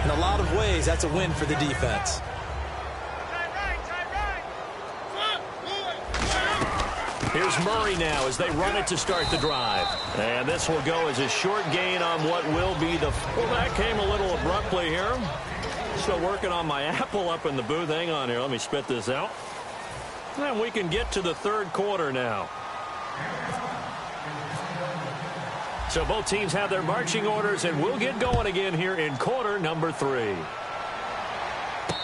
In a lot of ways, that's a win for the defense. Here's Murray now as they run it to start the drive. And this will go as a short gain on what will be the... Well, that came a little abruptly here. Still working on my apple up in the booth. Hang on here. Let me spit this out. And we can get to the third quarter now. So both teams have their marching orders, and we'll get going again here in quarter number 3.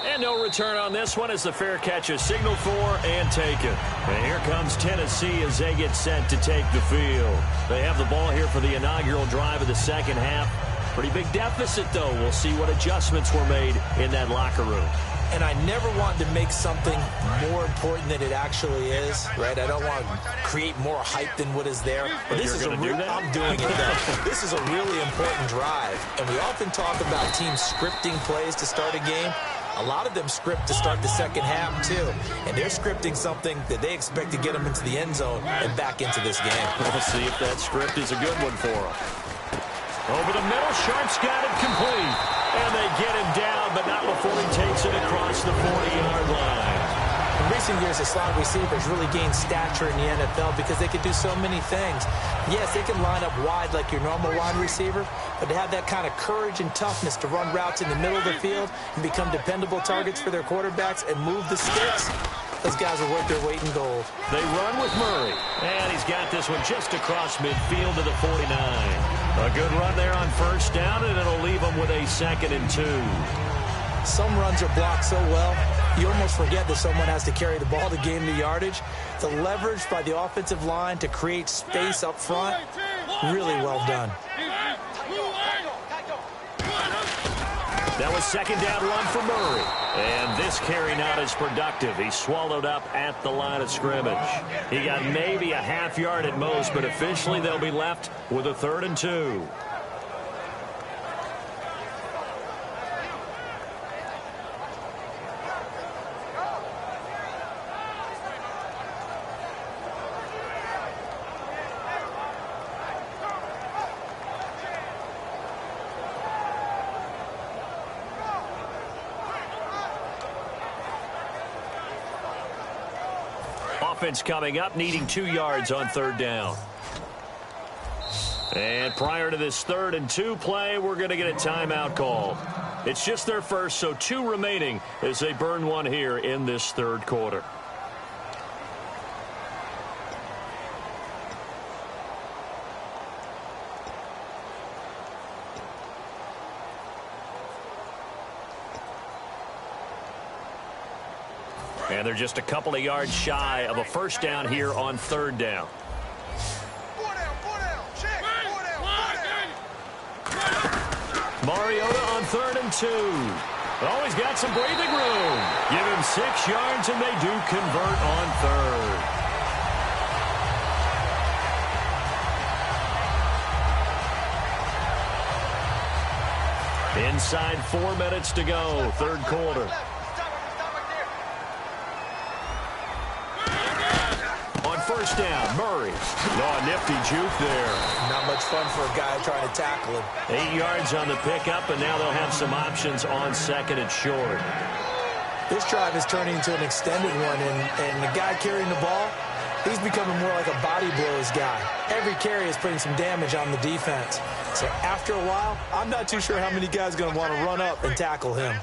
And no return on this one as the fair catch is signaled for and taken. And here comes Tennessee as they get set to take the field. They have the ball here for the inaugural drive of the second half. Pretty big deficit, though. We'll see what adjustments were made in that locker room. And I never want to make something more important than it actually is, right? I don't want to create more hype than what is there. But this is a real, I'm doing it, though. This is a really important drive. And we often talk about teams scripting plays to start a game. A lot of them script to start the second half, too. And they're scripting something that they expect to get them into the end zone and back into this game. We'll see if that script is a good one for them. Over the middle, Sharp's got it complete. And they get him down, but not before he takes it across the 40-yard line. In recent years, the slot receivers really gained stature in the NFL because they could do so many things. Yes, they can line up wide like your normal wide receiver, but to have that kind of courage and toughness to run routes in the middle of the field and become dependable targets for their quarterbacks and move the sticks, those guys are worth their weight in gold. They run with Murray, and he's got this one just across midfield to the 49. A good run there on first down, and it'll leave them with a 2nd and 2. Some runs are blocked so well, you almost forget that someone has to carry the ball to gain the yardage. The leverage by the offensive line to create space up front, really well done. That was 2nd down run for Murray. And this carry not as productive. He swallowed up at the line of scrimmage. He got maybe a half yard at most, but officially they'll be left with a 3rd and 2. Offense coming up, needing 2 yards on 3rd down. And prior to this 3rd and 2 play, we're going to get a timeout call. It's just their first, so 2 remaining as they burn one here in this 3rd quarter. And they're just a couple of yards shy of a first down here on 3rd down. Mariota on 3rd and 2. Always got some breathing room. Give him 6 yards, and they do convert on 3rd. Inside 4 minutes to go, 3rd quarter. First down, Murray. Oh, nifty juke there. Not much fun for a guy trying to tackle him. 8 yards on the pickup, and now they'll have some options on 2nd and short. This drive is turning into an extended one, and the guy carrying the ball, he's becoming more like a body blows guy. Every carry is putting some damage on the defense. So after a while, I'm not too sure how many guys are going to want to run up and tackle him.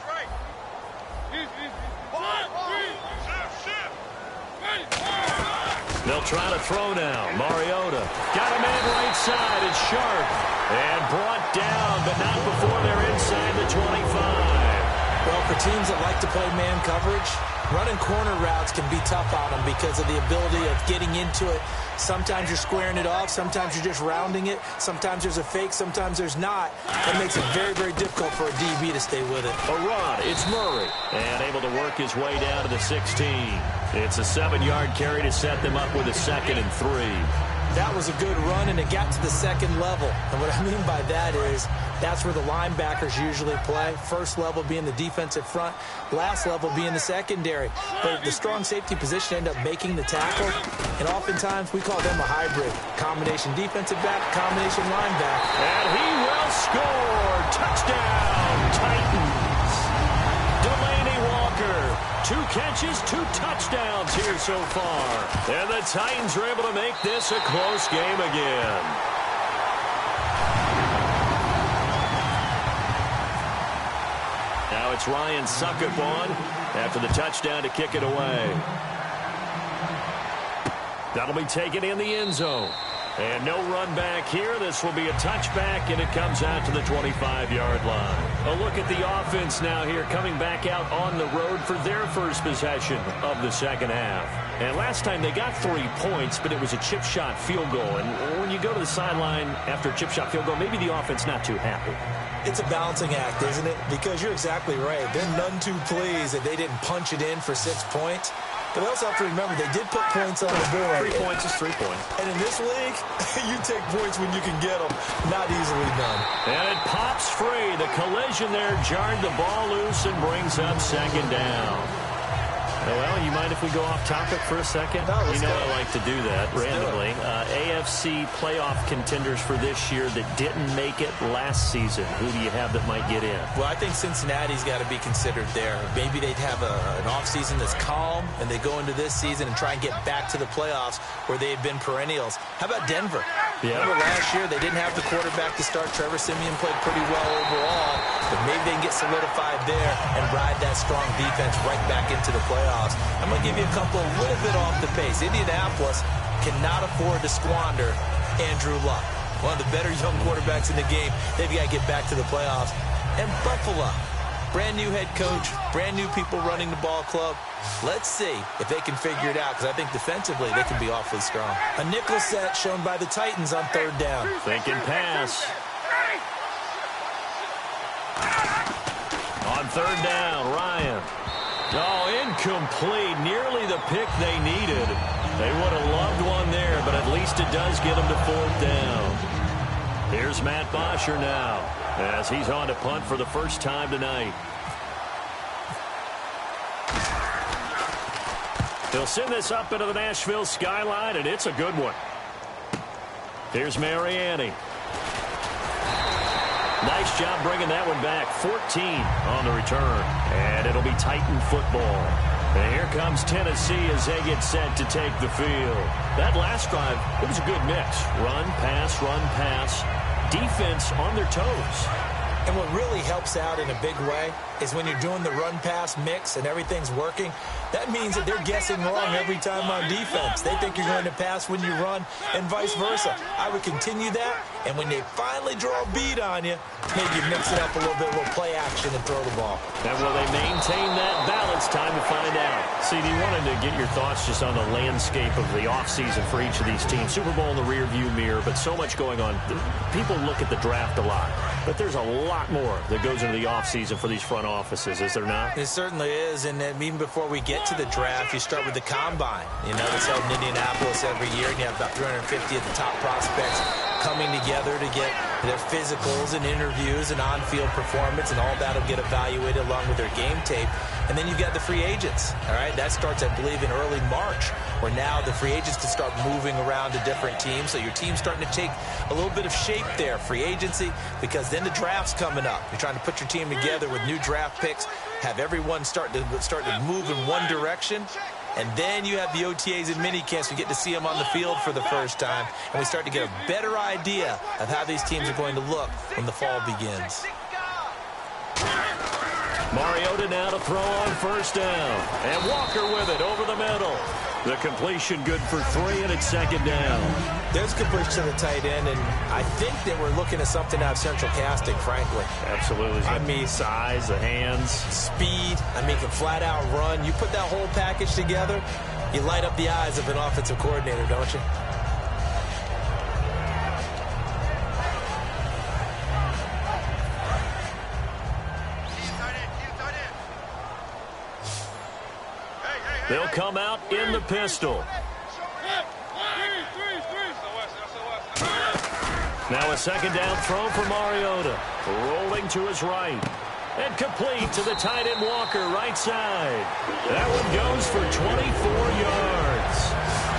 They'll try to throw now. Mariota got a man right side. It's Sharp. And brought down, but not before they're inside the 25. Well, for teams that like to play man coverage, running corner routes can be tough on them because of the ability of getting into it. Sometimes you're squaring it off. Sometimes you're just rounding it. Sometimes there's a fake. Sometimes there's not. That makes it very, very difficult for a DB to stay with it. A run. It's Murray. And able to work his way down to the 16. It's a 7-yard carry to set them up with a 2nd and 3. That was a good run, and it got to the 2nd level. And what I mean by that is that's where the linebackers usually play. First level being the defensive front, last level being the secondary. But the strong safety position ended up making the tackle, and oftentimes we call them a hybrid. Combination defensive back, combination linebacker. And he will score. Touchdown, Titans. catches, 2 touchdowns here so far. And the Titans are able to make this a close game again. Now it's Ryan Suckup on after the touchdown to kick it away. That'll be taken in the end zone. And no run back here. This will be a touchback, and it comes out to the 25-yard line. A look at the offense now here, coming back out on the road for their first possession of the second half. And last time they got 3 points, but it was a chip shot field goal. And when you go to the sideline after a chip shot field goal, maybe the offense not too happy. It's a balancing act, isn't it? Because you're exactly right. They're none too pleased that they didn't punch it in for 6 points. But we also have to remember they did put points on the board. 3 points is 3 points. And in this league, you take points when you can get them. Not easily done. And it pops free. The collision there jarred the ball loose and brings up second down. Well, you mind if we go off topic for a second? No, let's you know go. I like to do that randomly. AFC playoff contenders for this year that didn't make it last season. Who do you have that might get in? Well, I think Cincinnati's got to be considered there. Maybe they'd have an offseason that's calm, and they go into this season and try and get back to the playoffs where they had been perennials. How about Denver? Yeah. Remember last year they didn't have the quarterback to start. Trevor Siemian played pretty well overall, but maybe they can get solidified there and ride that strong defense right back into the playoffs. I'm going to give you a couple a little bit off the pace. Indianapolis cannot afford to squander Andrew Luck, one of the better young quarterbacks in the game. They've got to get back to the playoffs. And Buffalo, brand new head coach, brand new people running the ball club. Let's see if they can figure it out, because I think defensively they can be awfully strong. A nickel set shown by the Titans on third down. Thinking pass. On third down, Ryan. Oh, incomplete. Nearly the pick they needed. They would have loved one there, but at least it does get them to fourth down. Here's Matt Bosher now, as he's on to punt for the first time tonight. They'll send this up into the Nashville skyline, and it's a good one. Here's Mariani. Nice job bringing that one back. 14 on the return. And it'll be Titan football. And here comes Tennessee as they get set to take the field. That last drive, it was a good mix. Run, pass, defense on their toes. And what really helps out in a big way is when you're doing the run-pass mix and everything's working, that means that they're guessing wrong every time on defense. They think you're going to pass when you run and vice versa. I would continue that, and when they finally draw a bead on you, maybe mix it up a little bit, a little play action and throw the ball. And will they maintain that balance? Time to find out. CD, wanted to get your thoughts just on the landscape of the offseason for each of these teams. Super Bowl in the rearview mirror, but so much going on. People look at the draft a lot, but there's a lot more that goes into the offseason for these front offices, is there not? It certainly is, and even before we get to the draft, you start with the combine. You know, that's held in Indianapolis every year, and you have about 350 of the top prospects coming together to get their physicals and interviews and on-field performance, and all that will get evaluated along with their game tape. And then you've got the free agents, all right? That starts, I believe, in early March, where now the free agents can start moving around to different teams. So your team's starting to take a little bit of shape there, free agency, because then the draft's coming up. You're trying to put your team together with new draft picks, have everyone start to move in one direction. And then you have the OTAs and mini camps. We get to see them on the field for the first time. And we start to get a better idea of how these teams are going to look when the fall begins. Mariota now to throw on first down. And Walker with it over the middle. The completion good for 3, and it's second down. There's completion to the tight end, and I think that we're looking at something out of Central Casting, frankly. Absolutely. I mean, size, the hands. Speed. I mean, can flat out run. You put that whole package together, you light up the eyes of an offensive coordinator, don't you? They'll come out in the pistol. Now a second down throw for Mariota. Rolling to his right. And complete to the tight end Walker, right side. That one goes for 24 yards.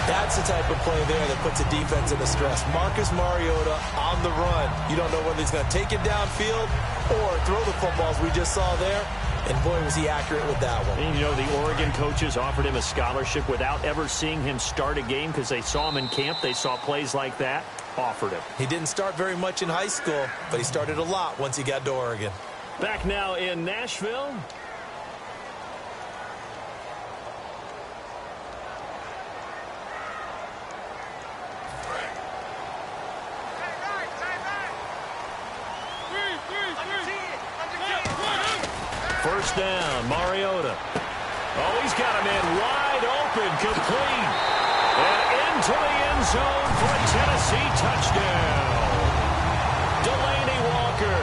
That's the type of play there that puts a defense into stress. Marcus Mariota on the run. You don't know whether he's going to take it downfield or throw the footballs we just saw there. And, boy, was he accurate with that one. And, you know, the Oregon coaches offered him a scholarship without ever seeing him start a game because they saw him in camp. They saw plays like that, offered him. He didn't start very much in high school, but he started a lot once he got to Oregon. Back now in Nashville. First down, Mariota. Oh, he's got a man wide open, complete. And into the end zone for a Tennessee touchdown. Delaney Walker,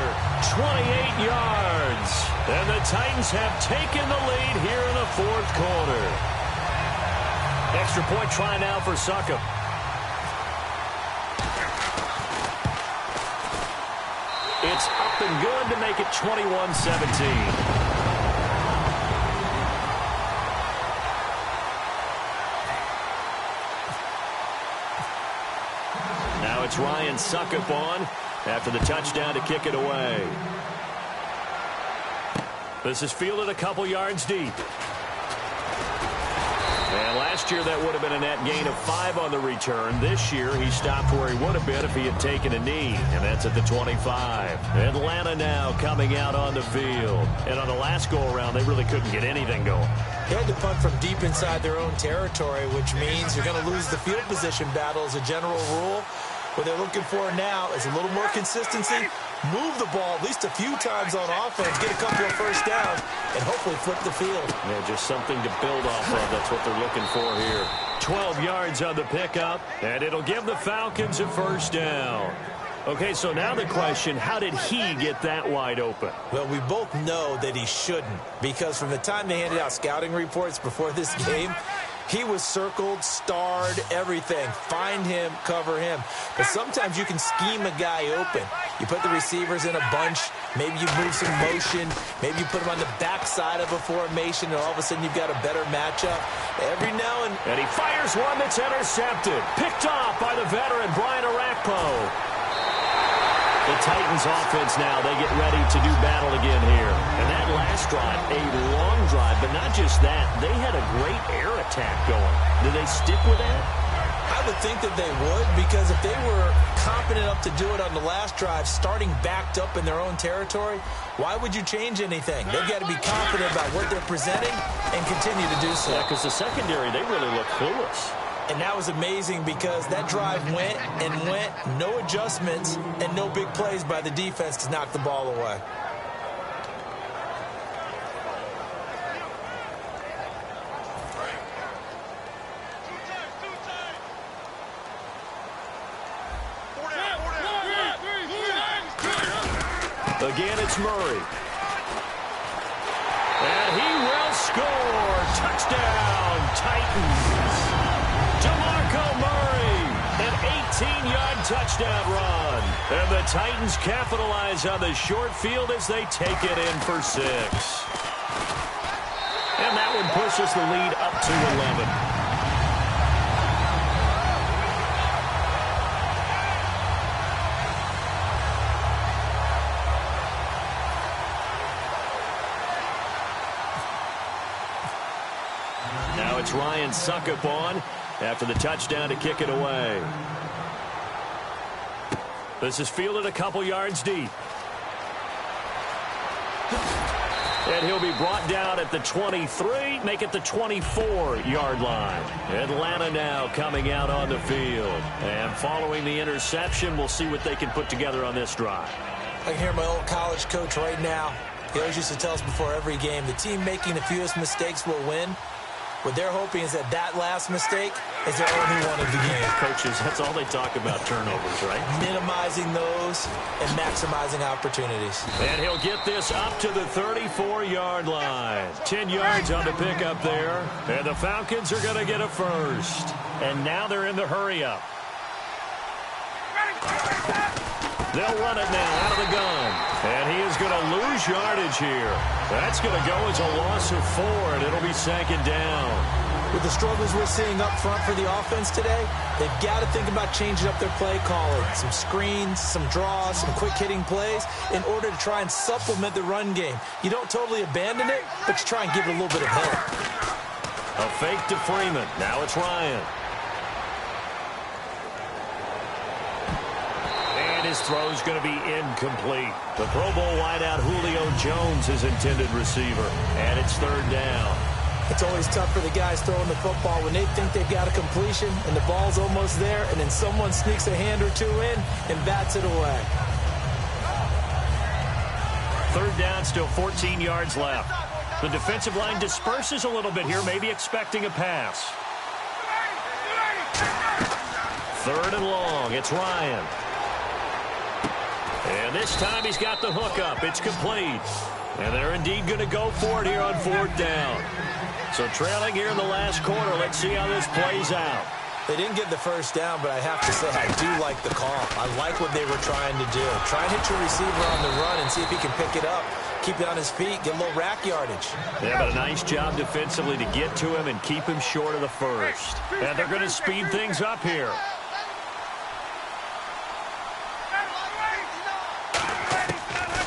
28 yards. And the Titans have taken the lead here in the fourth quarter. Extra point try now for Succop. It's up and good to make it 21-17. Now it's Ryan Succop on after the touchdown to kick it away. This is fielded a couple yards deep. And last year that would have been a net gain of 5 on the return. This year he stopped where he would have been if he had taken a knee, and that's at the 25. Atlanta now coming out on the field. And on the last go-around, they really couldn't get anything going. They had to punt from deep inside their own territory, which means you're going to lose the field position battle as a general rule. What they're looking for now is a little more consistency, move the ball at least a few times on offense, get a couple of first downs, and hopefully flip the field. Yeah, just something to build off of. That's what they're looking for here. 12 yards on the pickup, and it'll give the Falcons a first down. Okay, so now the question, how did he get that wide open? Well, we both know that he shouldn't, because from the time they handed out scouting reports before this game, he was circled, starred, everything. Find him, cover him. But sometimes you can scheme a guy open. You put the receivers in a bunch. Maybe you move some motion. Maybe you put him on the backside of a formation, and all of a sudden you've got a better matchup. Every now and... And he fires one that's intercepted. Picked off by the veteran, Brian Orakpo. The Titans offense now, they get ready to do battle again here. And that last drive, a long drive, but not just that. They had a great air attack going. Do they stick with that? I would think that they would, because if they were competent enough to do it on the last drive, starting backed up in their own territory, why would you change anything? They've got to be confident about what they're presenting and continue to do so. Yeah, because the secondary, they really look clueless. And that was amazing because that drive went and went, no adjustments, and no big plays by the defense to knock the ball away. Again, it's Murray. And he will score. Touchdown, Titans. DeMarco Murray, an 18-yard touchdown run. And the Titans capitalize on the short field as they take it in for 6. And that one pushes the lead up to 11. Now it's Ryan Succop on after the touchdown to kick it away. This is fielded a couple yards deep. And he'll be brought down at the 23, make it the 24-yard line. Atlanta now coming out on the field. And following the interception, we'll see what they can put together on this drive. I can hear my old college coach right now. He always used to tell us before every game, the team making the fewest mistakes will win. What they're hoping is that that last mistake is their only one of the game. Coaches, that's all they talk about, turnovers, right? Minimizing those and maximizing opportunities. And he'll get this up to the 34-yard line. 10 yards on the pickup there. And the Falcons are going to get a first. And now they're in the hurry-up. They'll run it now out of the gun. And he is going to lose yardage here. That's going to go as a loss of 4, and it'll be second down. With the struggles we're seeing up front for the offense today, they've got to think about changing up their play calling. Some screens, some draws, some quick-hitting plays in order to try and supplement the run game. You don't totally abandon it, but you try and give it a little bit of help. A fake to Freeman. Now it's Ryan. And his throw's going to be incomplete. The Pro Bowl wideout Julio Jones is intended receiver. And it's third down. It's always tough for the guys throwing the football when they think they've got a completion and the ball's almost there, and then someone sneaks a hand or two in and bats it away. Third down, still 14 yards left. The defensive line disperses a little bit here, maybe expecting a pass. Third and long, it's Ryan. And this time he's got the hook up. It's complete. And they're indeed going to go for it here on fourth down. So trailing here in the last quarter. Let's see how this plays out. They didn't get the first down, but I have to say I do like the call. I like what they were trying to do. Try and hit your receiver on the run and see if he can pick it up. Keep it on his feet, get a little rack yardage. Yeah, but a nice job defensively to get to him and keep him short of the first. And they're going to speed things up here.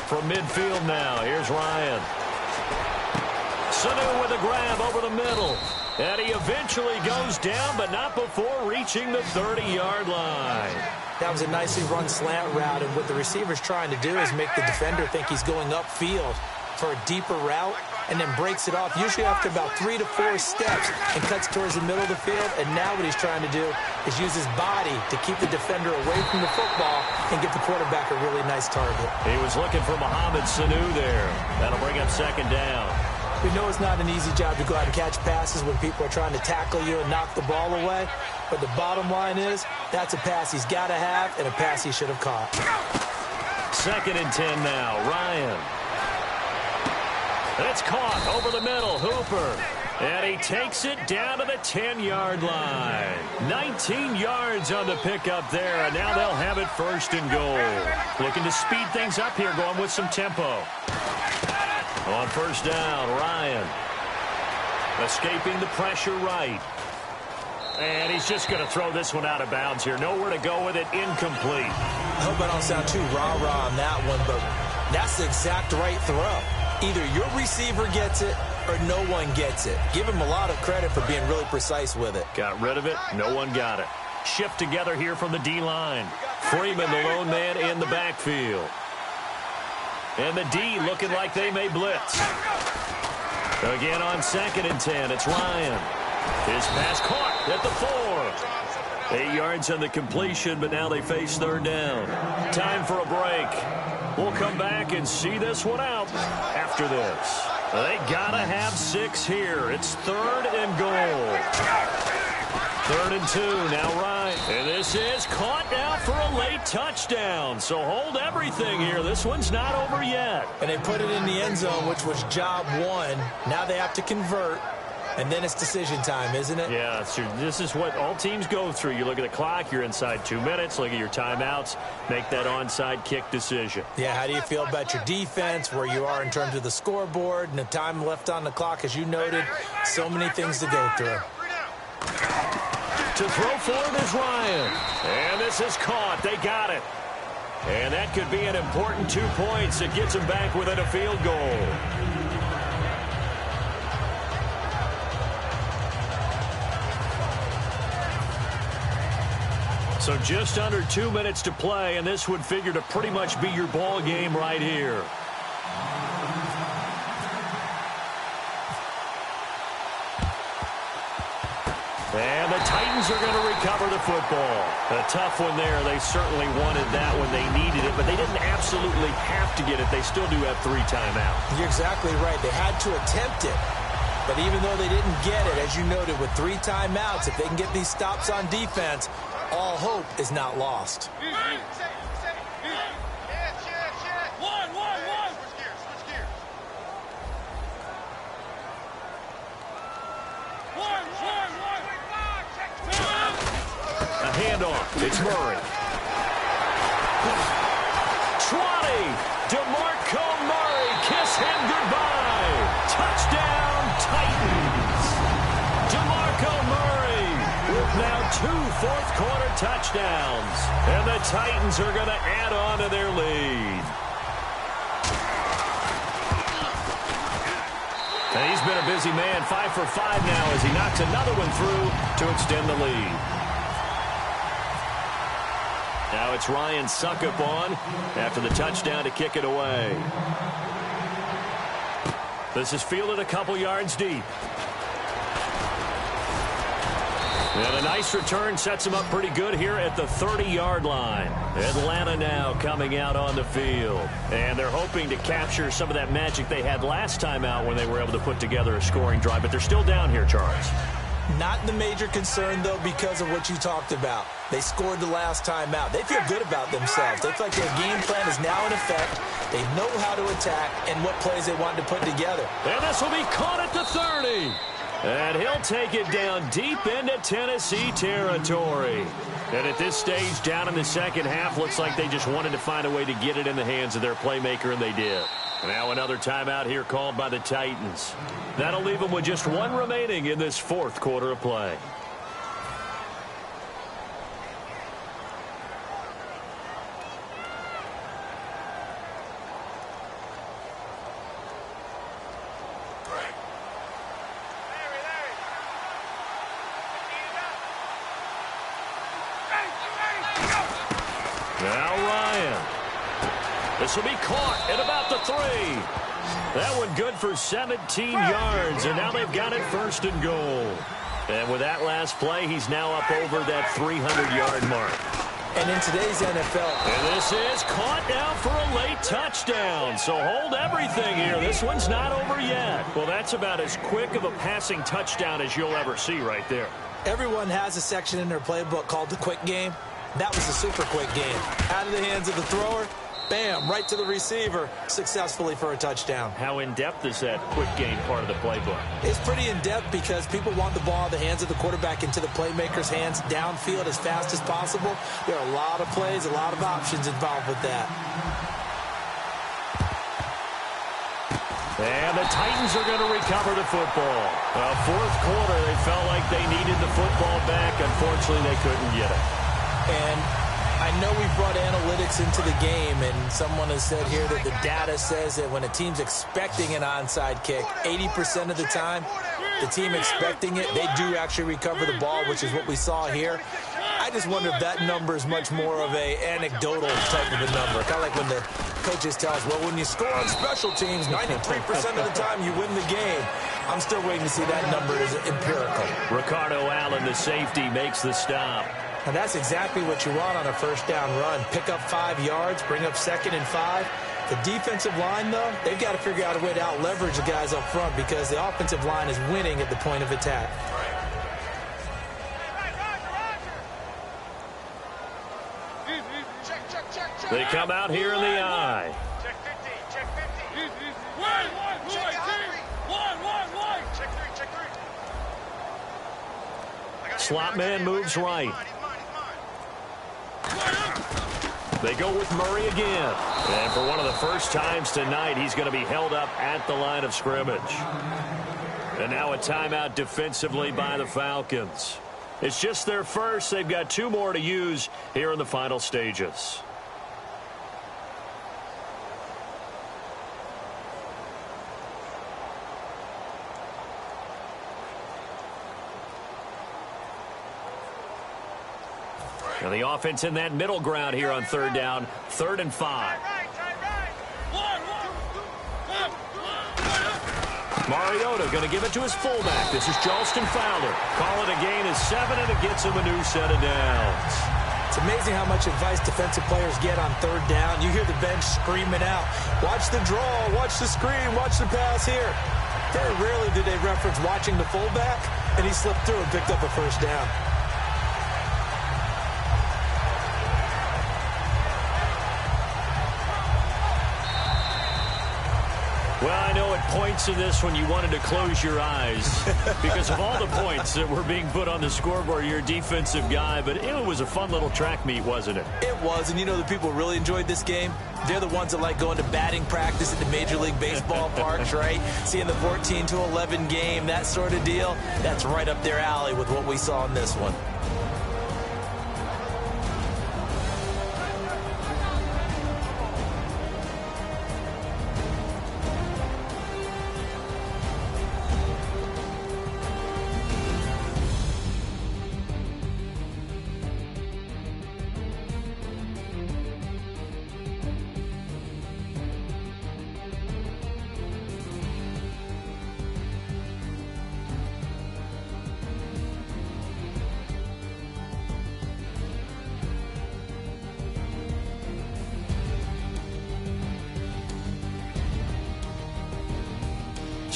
From midfield now, here's Ryan. Sanu with a grab over the middle. And he eventually goes down, but not before reaching the 30-yard line. That was a nicely run slant route, and what the receiver's trying to do is make the defender think he's going upfield for a deeper route, and then breaks it off, usually after about 3 to 4 steps, and cuts towards the middle of the field. And now what he's trying to do is use his body to keep the defender away from the football and give the quarterback a really nice target. He was looking for Mohamed Sanu there. That'll bring up second down. We know it's not an easy job to go out and catch passes when people are trying to tackle you and knock the ball away. But the bottom line is, that's a pass he's got to have and a pass he should have caught. Second and 10 now. Ryan. It's caught over the middle. Hooper. And he takes it down to the 10-yard line. 19 yards on the pickup there, and now they'll have it first and goal. Looking to speed things up here, going with some tempo. On first down, Ryan. Escaping the pressure right. And he's just going to throw this one out of bounds here. Nowhere to go with it. Incomplete. I hope I don't sound too rah-rah on that one, but that's the exact right throw. Either your receiver gets it or no one gets it. Give him a lot of credit for being really precise with it. Got rid of it. No one got it. Shift together here from the D-line. Freeman, the lone man in the backfield. And the D looking like they may blitz. Again on second and 10, it's Ryan. His pass caught at the 4. 8 yards on the completion, but now they face third down. Time for a break. We'll come back and see this one out after this. They gotta have 6 here. It's third and goal. Third and 2, now Ryan. And this is caught now for a late touchdown. So hold everything here. This one's not over yet. And they put it in the end zone, which was job 1. Now they have to convert. And then it's decision time, isn't it? Yeah, this is what all teams go through. You look at the clock, you're inside 2 minutes, look at your timeouts, make that onside kick decision. Yeah, how do you feel about your defense, where you are in terms of the scoreboard, and the time left on the clock, as you noted, so many things to go through. To throw for it is Ryan. And this is caught. They got it. And that could be an important 2 points. It gets them back within a field goal. So just under 2 minutes to play, and this would figure to pretty much be your ball game right here. And the Titans are going to recover the football. A tough one there. They certainly wanted that when they needed it, but they didn't absolutely have to get it. They still do have 3 timeouts. You're exactly right. They had to attempt it. But even though they didn't get it, as you noted, with 3 timeouts, if they can get these stops on defense, all hope is not lost. Handoff. It's Murray. 20. DeMarco Murray. Kiss him goodbye. Touchdown, Titans. DeMarco Now 2 fourth-quarter touchdowns. And the Titans are going to add on to their lead. And he's been a busy man, 5 for 5 now as he knocks another one through to extend the lead. Now it's Ryan Suckup on after the touchdown to kick it away. This is fielded a couple yards deep. And a nice return sets him up pretty good here at the 30-yard line. Atlanta now coming out on the field. And they're hoping to capture some of that magic they had last time out when they were able to put together a scoring drive. But they're still down here, Charles. Not the major concern, though, because of what you talked about. They scored the last time out. They feel good about themselves. They feel like their game plan is now in effect. They know how to attack and what plays they want to put together. And this will be caught at the 30. And he'll take it down deep into Tennessee territory. And at this stage, down in the second half, looks like they just wanted to find a way to get it in the hands of their playmaker, and they did. Now another timeout here called by the Titans. That'll leave them with just one remaining in this fourth quarter of play. Now Ryan. This will be caught at about the 3. That one good for 17 yards, and now they've got it first and goal. And with that last play, he's now up over that 300-yard mark. And in today's NFL... And this is caught now for a late touchdown. So hold everything here. This one's not over yet. Well, that's about as quick of a passing touchdown as you'll ever see right there. Everyone has a section in their playbook called the quick game. That was a super quick game. Out of the hands of the thrower, bam, right to the receiver, successfully for a touchdown. How in-depth is that quick game part of the playbook? It's pretty in-depth because people want the ball in the hands of the quarterback into the playmaker's hands downfield as fast as possible. There are a lot of plays, a lot of options involved with that. And the Titans are going to recover the football. Fourth quarter, they felt like they needed the football back. Unfortunately, they couldn't get it. And I know we brought analytics into the game, and someone has said here that the data says that when a team's expecting an onside kick, 80% of the time, the team expecting it, they do actually recover the ball, which is what we saw here. I just wonder if that number is much more of a anecdotal type of a number. Kind of like when the coaches tell us, well, when you score on special teams, 93% of the time you win the game. I'm still waiting to see that number is empirical. Ricardo Allen, the safety, makes the stop. And that's exactly what you want on a first down run. Pick up 5 yards, bring up 2nd and 5. The defensive line, though, they've got to figure out a way to out-leverage the guys up front because the offensive line is winning at the point of attack. They come out here in the eye. Check 50, check 50. Check 3, check 3. Slot man moves right. They go with Murray again. And for one of the first times tonight, he's going to be held up at the line of scrimmage. And now a timeout defensively by the Falcons. It's just their first. They've got 2 more to use here in the final stages. And the offense in that middle ground here on third down, 3rd and 5. Mariota going to give it to his fullback. This is Charleston Fowler. Call it a gain of 7, and it gets him a new set of downs. It's amazing how much advice defensive players get on third down. You hear the bench screaming out, watch the draw, watch the screen, watch the pass here. Very rarely do they reference watching the fullback, and he slipped through and picked up a first down. Well, I know at points in this when you wanted to close your eyes because of all the points that were being put on the scoreboard. You're a defensive guy, but it was a fun little track meet, wasn't it? It was, and you know the people really enjoyed this game? They're the ones that like going to batting practice at the Major League Baseball parks, right? Seeing the 14-11 game, that sort of deal. That's right up their alley with what we saw in this one.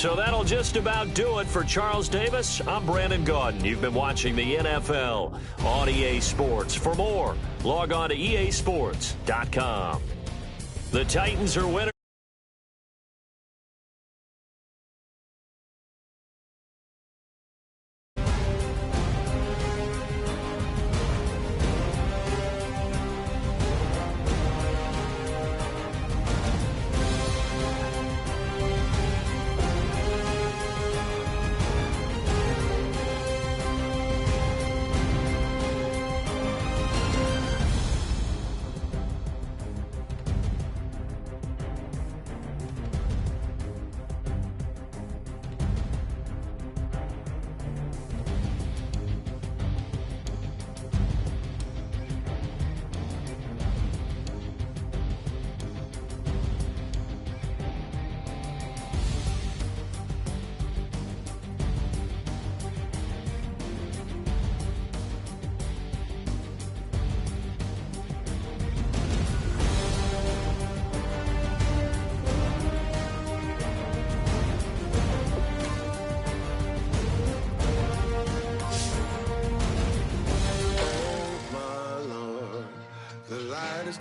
So that'll just about do it for Charles Davis. I'm Brandon Gaudin. You've been watching the NFL on EA Sports. For more, log on to easports.com. The Titans are winners.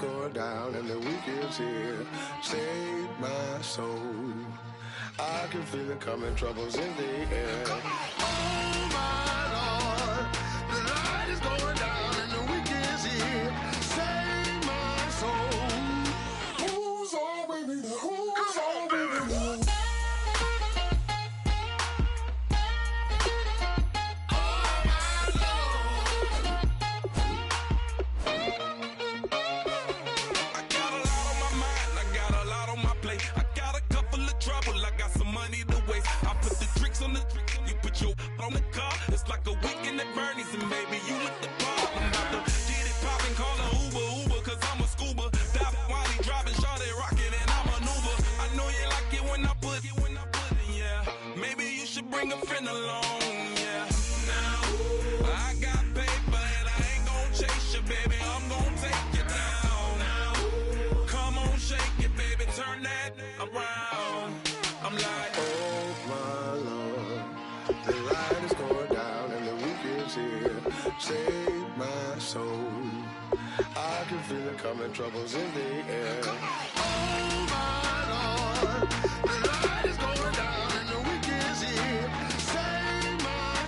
Going down and the weekend's here. Save my soul. I can feel it coming, troubles in the air. Oh my Lord, the light is going down and the weekend's here. Save my soul. Who's all baby? Who's all baby? On the car, it's like a weekend at Bernie's, and baby, you look the part. I'm about to get it poppin', call an Uber, cause I'm a scuba. Dive while he driving, shawty rockin', and I maneuver. I know you like it when I put it, yeah. Maybe you should bring a friend along, yeah. Now, I got paper, and I ain't gon' chase you, baby, I'm gon' take you down. Now, come on, shake it, baby, turn that around. I'm like, oh my Lord, the light is going down and the weekend's here. Save my soul. I can feel it coming, troubles in the air. Oh my Lord, the light is going down and the weekend's here. Save my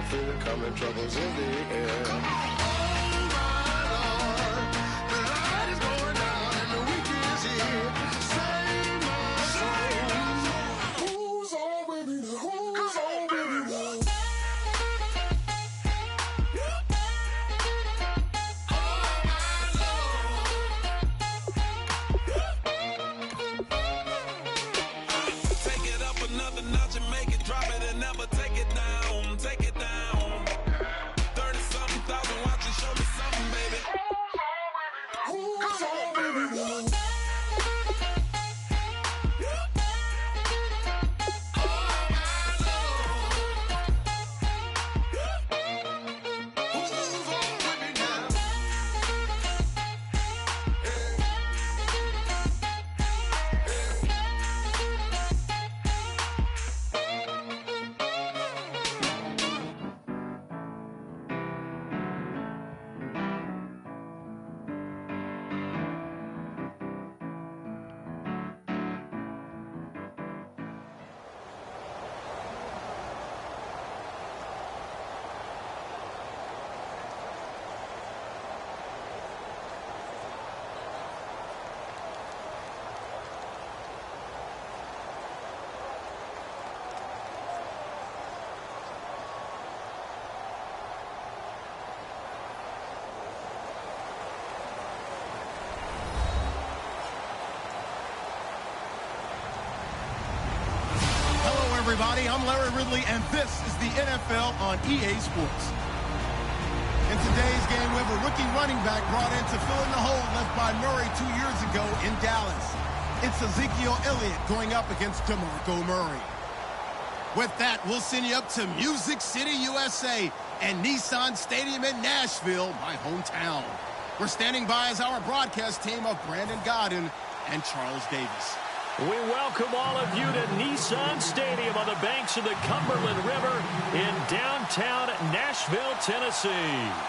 feel it coming, troubles in the air. Oh my Lord, the light is going down and the weekend's here. Save my soul. Who's all baby? Who's all baby? take it up another notch and make it drop it and never take it down. Take it down. 30-something thousand watching, show me something, baby. Who's all baby? everybody. I'm Larry Ridley, and this is the NFL on EA Sports. In today's game, we have a rookie running back brought in to fill in the hole left by Murray 2 years ago in Dallas. It's Ezekiel Elliott going up against DeMarco Murray. With that, we'll send you up to Music City, USA, and Nissan Stadium in Nashville, my hometown. We're standing by as our broadcast team of Brandon Godden and Charles Davis. We welcome all of you to Nissan Stadium on the banks of the Cumberland River in downtown Nashville, Tennessee.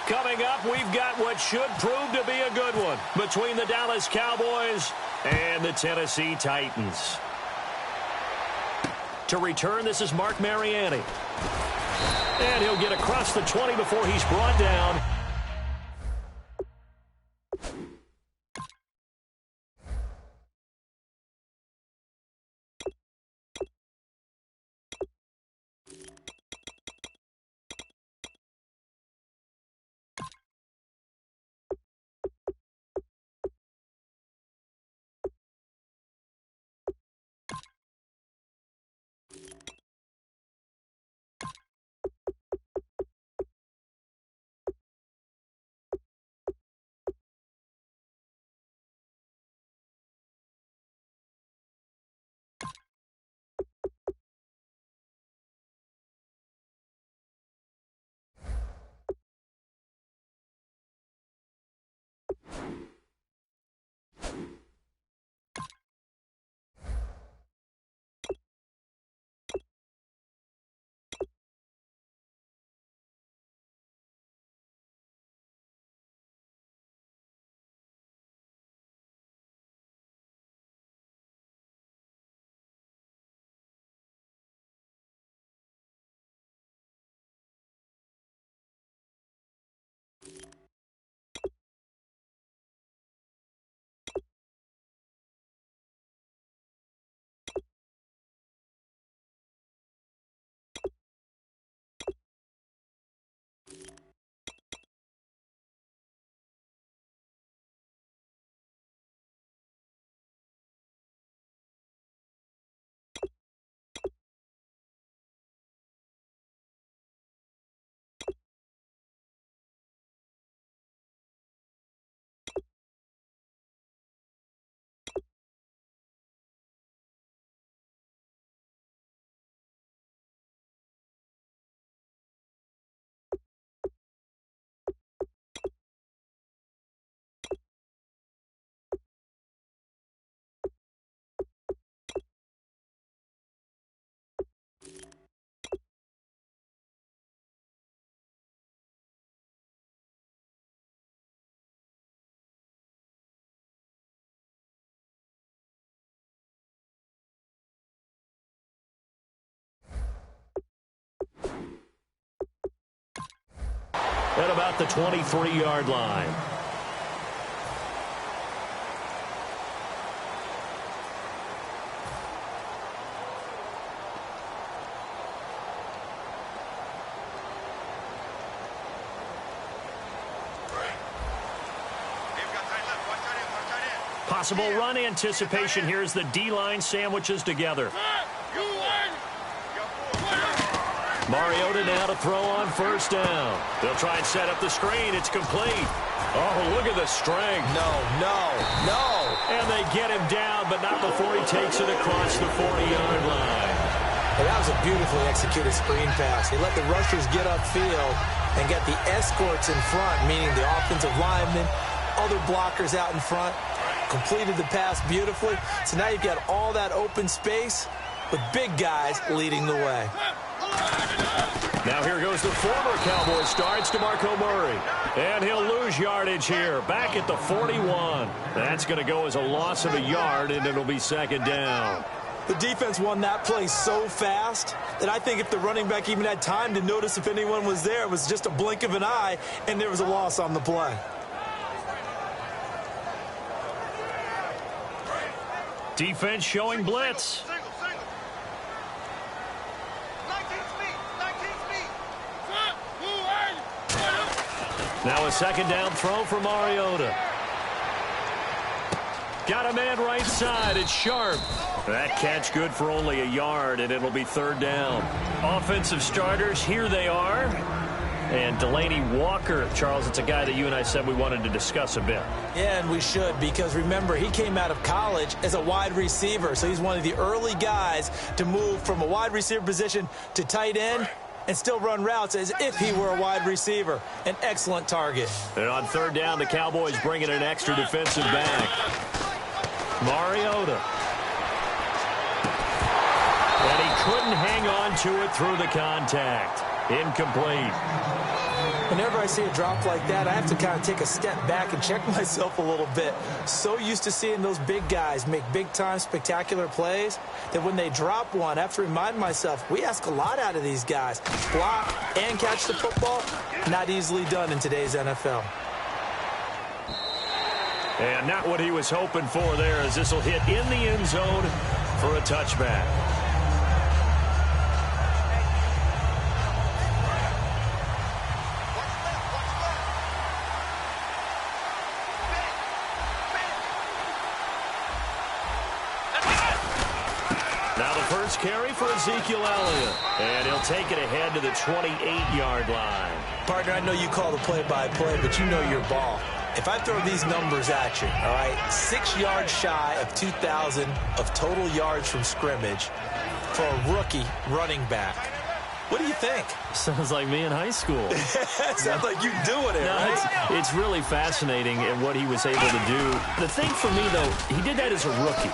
Coming up, we've got what should prove to be a good one between the Dallas Cowboys and the Tennessee Titans. To return, this is Mark Mariani. And he'll get across the 20 before he's brought down. At about the 23-yard line. Possible run anticipation here as the D-line sandwiches together. Mariota now to throw on first down. They'll try and set up the screen. It's complete. Oh, look at the strength. No. And they get him down, but not before he takes it across the 40-yard line. Well, that was a beautifully executed screen pass. He let the rushers get upfield and get the escorts in front, meaning the offensive linemen, other blockers out in front, completed the pass beautifully. So now you've got all that open space with big guys leading the way. Now here goes the former Cowboy star, DeMarco Murray. And he'll lose yardage here, back at the 41. That's going to go as a loss of a yard, and it'll be second down. The defense won that play so fast that I think if the running back even had time to notice if anyone was there, it was just a blink of an eye, and there was a loss on the play. Defense showing blitz. Now a second down throw for Mariota. Got a man right side. It's Sharp. That catch good for only a yard, and it'll be third down. Offensive starters, here they are. And Delaney Walker, Charles, it's a guy that you and I said we wanted to discuss a bit. Yeah, and we should, because remember, he came out of college as a wide receiver, so he's one of the early guys to move from a wide receiver position to tight end and still run routes as if he were a wide receiver. An excellent target. And on third down, the Cowboys bring in an extra defensive back. Mariota. And he couldn't hang on to it through the contact. Incomplete. Whenever I see a drop like that, I have to kind of take a step back and check myself a little bit. So used to seeing those big guys make big-time spectacular plays that when they drop one, I have to remind myself, we ask a lot out of these guys. Block and catch the football, not easily done in today's NFL. And not what he was hoping for there, as this will hit in the end zone for a touchback. First carry for Ezekiel Elliott, and he'll take it ahead to the 28-yard line. Partner, I know you call the play-by-play, but you know your ball. If I throw these numbers at you, all right, 6 yards shy of 2,000 of total yards from scrimmage for a rookie running back. What do you think? Sounds like me in high school. Sounds like you doing it, right? It's really fascinating in what he was able to do. The thing for me, though, he did that as a rookie.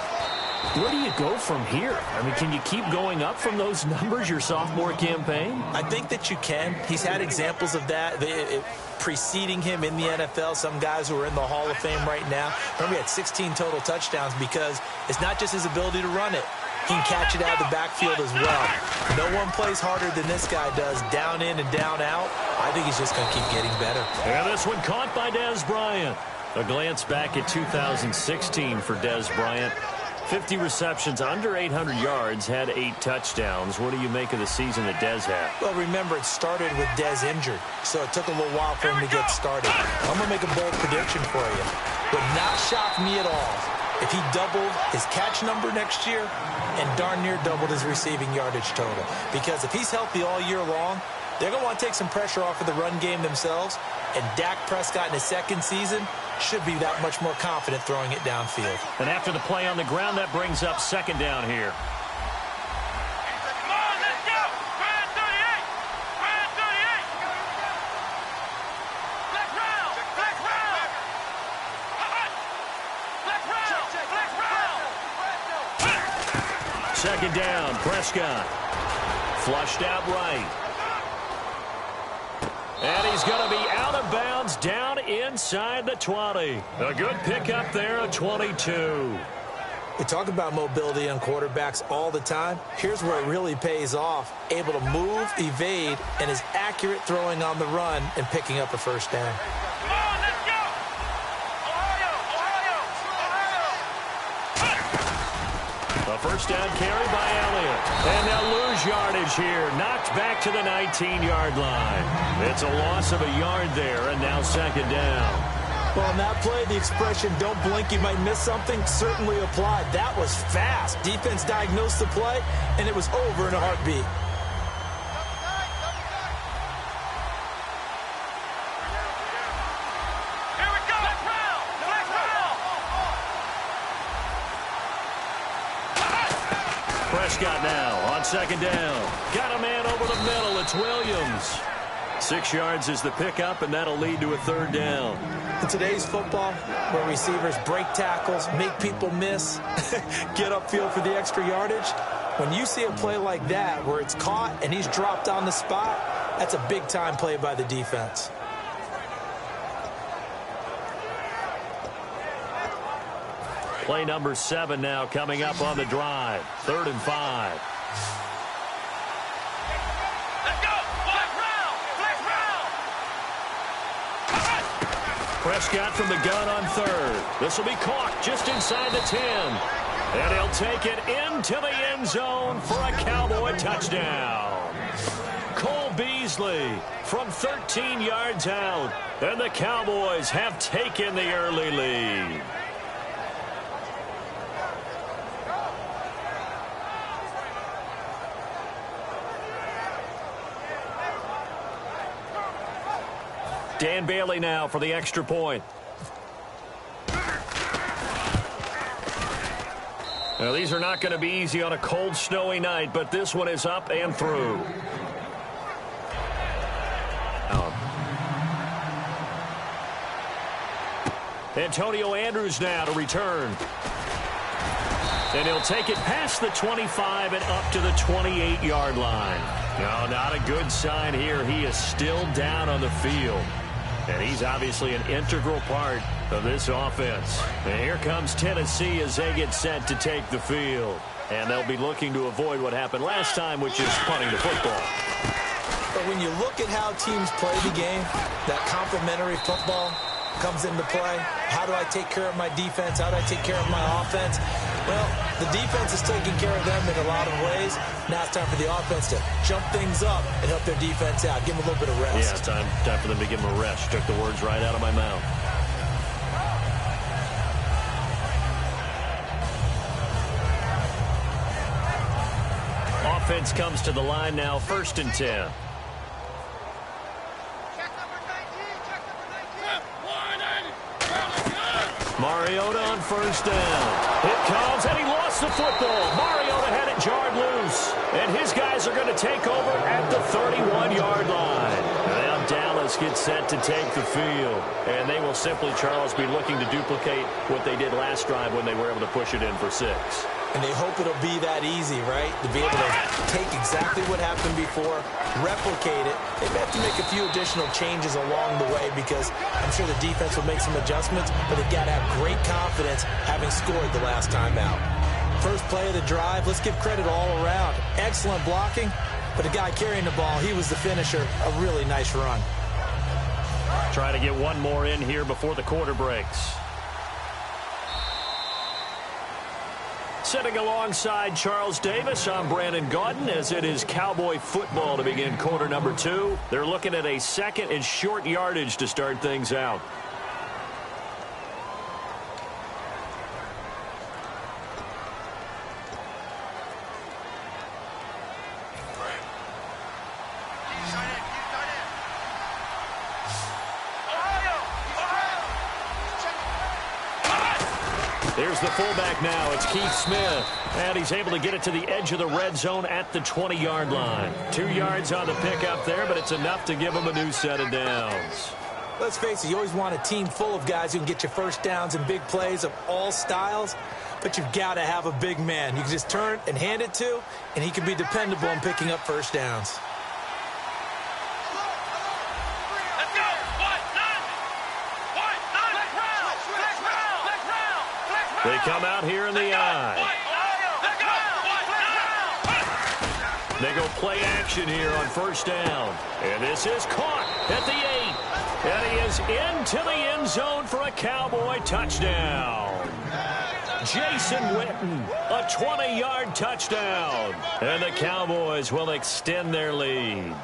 Where do you go from here? I mean, can you keep going up from those numbers your sophomore campaign? I think that you can. He's had examples of that preceding him in the NFL. Some guys who are in the Hall of Fame right now. Remember, he had 16 total touchdowns because it's not just his ability to run it. He can catch it out of the backfield as well. No one plays harder than this guy does, down in and down out. I think he's just going to keep getting better. And this one caught by Dez Bryant. A glance back at 2016 for Dez Bryant. 50 receptions, under 800 yards, had 8 touchdowns. What do you make of the season that Dez had? Well, remember, it started with Dez injured, so it took a little while for him to get started. I'm going to make a bold prediction for you. Would not shock me at all if he doubled his catch number next year and darn near doubled his receiving yardage total. Because if he's healthy all year long, they're going to want to take some pressure off of the run game themselves, and Dak Prescott in his second season should be that much more confident throwing it downfield. And after the play on the ground, that brings up second down here. Come on, let's go! Brand 38! Brand 38! Black round! Black round! Black round! Black round! Second down, Prescott. Flushed out right. And he's going to be out of bounds down inside the 20. A good pickup there at 22. We talk about mobility on quarterbacks all the time. Here's where it really pays off. Able to move, evade, and is accurate throwing on the run and picking up a first down. Come on, let's go! Ohio! Ohio! A first down carry by Elliott. And they'll lose yardage here. Knocked back to the 19-yard line. It's a loss of a yard there, and now second down. Well, on that play, the expression, don't blink, you might miss something, certainly applied. That was fast. Defense diagnosed the play, and it was over in a heartbeat. Here we go! Black round! Black round! Prescott now on second down. Got a man over the middle. It's Williams. 6 yards is the pickup, and that'll lead to a third down. In today's football, where receivers break tackles, make people miss, get upfield for the extra yardage, when you see a play like that where it's caught and he's dropped on the spot, that's a big-time play by the defense. Play number 7 now coming up on the drive. 3rd and 5. Prescott from the gun on 3rd. This will be caught just inside the 10. And he'll take it into the end zone for a Cowboy touchdown. Cole Beasley from 13 yards out. And the Cowboys have taken the early lead. Dan Bailey now for the extra point. Now, these are not going to be easy on a cold, snowy night, but this one is up and through. Antonio Andrews now to return. And he'll take it past the 25 and up to the 28-yard line. No, not a good sign here. He is still down on the field. And he's obviously an integral part of this offense. And here comes Tennessee as they get set to take the field. And they'll be looking to avoid what happened last time, which is punting the football. But when you look at how teams play the game, that complementary football comes into play. How do I take care of my defense? How do I take care of my offense? Well, the defense is taking care of them in a lot of ways. Now it's time for the offense to jump things up and help their defense out. Give them a little bit of rest. Yeah, it's time for them to give them a rest. Took the words right out of my mouth. Offense comes to the line now, 1st and 10. Mariota on 1st down. It comes, and he lost the football. Mariota had it jarred loose. And his guys are going to take over at the 31-yard line. Now Dallas gets set to take the field. And they will simply, Charles, be looking to duplicate what they did last drive when they were able to push it in for 6. And they hope it'll be that easy, right? To be able to take exactly what happened before, replicate it. They may have to make a few additional changes along the way because I'm sure the defense will make some adjustments, but they've got to have great confidence having scored the last time out. First play of the drive, let's give credit all around. Excellent blocking, but the guy carrying the ball, he was the finisher. A really nice run. Trying to get one more in here before the quarter breaks. Sitting alongside Charles Davis, I'm Brandon Gaudin, as it is Cowboy football to begin quarter number 2. They're looking at a 2nd and short yardage to start things out. Here's the fullback now. It's Keith Smith. And he's able to get it to the edge of the red zone at the 20-yard line. 2 yards on the pickup there, but it's enough to give him a new set of downs. Let's face it, you always want a team full of guys who can get you first downs and big plays of all styles, but you've got to have a big man you can just turn and hand it to, and he can be dependable in picking up first downs. They come out here in the eye. They go play action here on 1st down. And this is caught at the 8. And he is into the end zone for a Cowboy touchdown. Jason Witten, a 20-yard touchdown. And the Cowboys will extend their lead.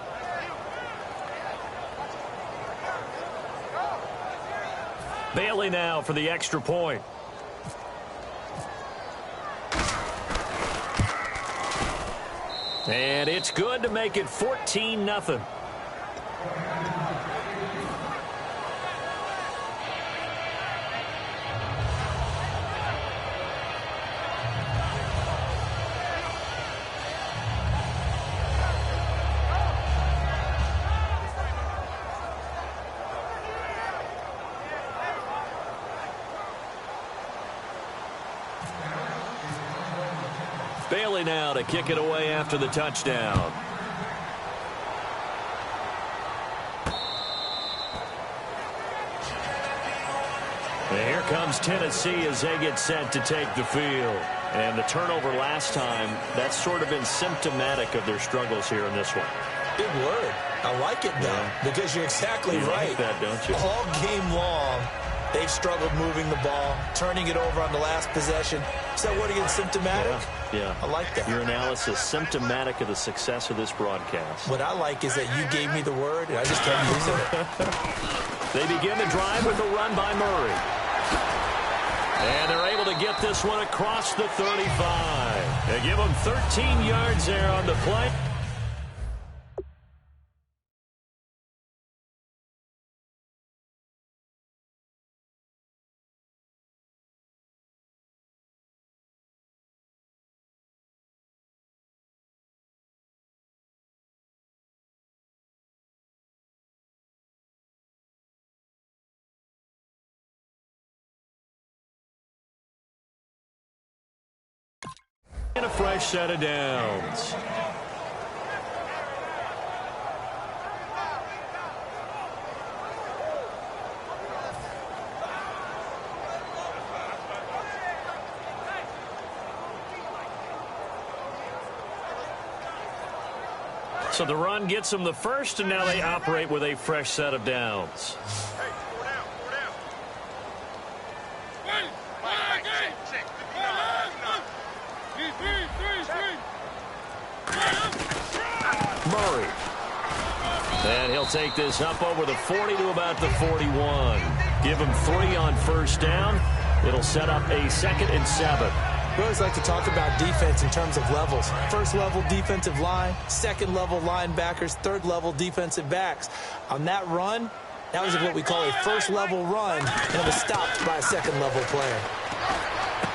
Bailey now for the extra point. And it's good to make it 14-0. Bailey now to kick it away after the touchdown. And here comes Tennessee as they get set to take the field. And the turnover last time, that's sort of been symptomatic of their struggles here in this one. Big word. I like it, though, because you're exactly right. You like that, don't you? All game long, they've struggled moving the ball, turning it over on the last possession. So what again, symptomatic? Yeah. I like that. Your analysis, symptomatic of the success of this broadcast. What I like is that you gave me the word, and I just kept using it. They begin the drive with a run by Murray. And they're able to get this one across the 35. They give them 13 yards there on the play. And a fresh set of downs. So the run gets them the first, and now they operate with a fresh set of downs. Murray. And he'll take this up over the 40 to about the 41. Give him 3 on first down. It'll set up a 2nd and 7. We always like to talk about defense in terms of levels. First level defensive line, second level linebackers, third level defensive backs. On that run, that was what we call a first level run, and it was stopped by a second level player.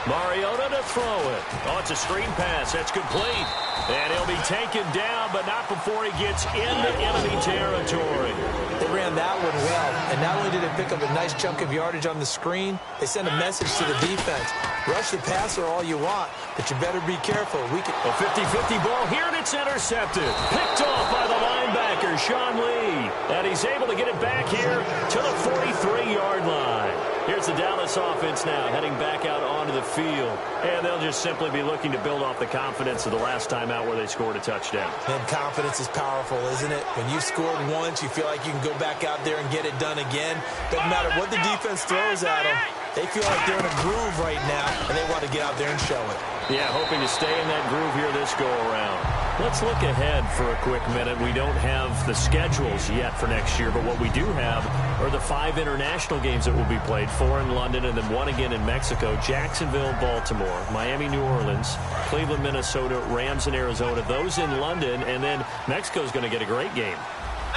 Mariota to throw it. Oh, it's a screen pass. That's complete. And he'll be taken down, but not before he gets into enemy territory. They ran that one well, and not only did it pick up a nice chunk of yardage on the screen, they sent a message to the defense. Rush the passer all you want, but you better be careful. A 50-50 ball here, and it's intercepted. Picked off by the linebacker, Sean Lee. And he's able to get it back here to the 43-yard line. Here's the Dallas offense now, heading back out onto the field. And they'll just simply be looking to build off the confidence of the last time out where they scored a touchdown. And confidence is powerful, isn't it? When you scored once, you feel like you can go back out there and get it done again. Doesn't matter what the defense throws at them. They feel like they're in a groove right now, and they want to get out there and show it. Yeah, hoping to stay in that groove here this go-around. Let's look ahead for a quick minute. We don't have the schedules yet for next year, but what we do have are the 5 international games that will be played, 4 in London and then 1 again in Mexico, Jacksonville, Baltimore, Miami, New Orleans, Cleveland, Minnesota, Rams, and Arizona. Those in London, and then Mexico's going to get a great game.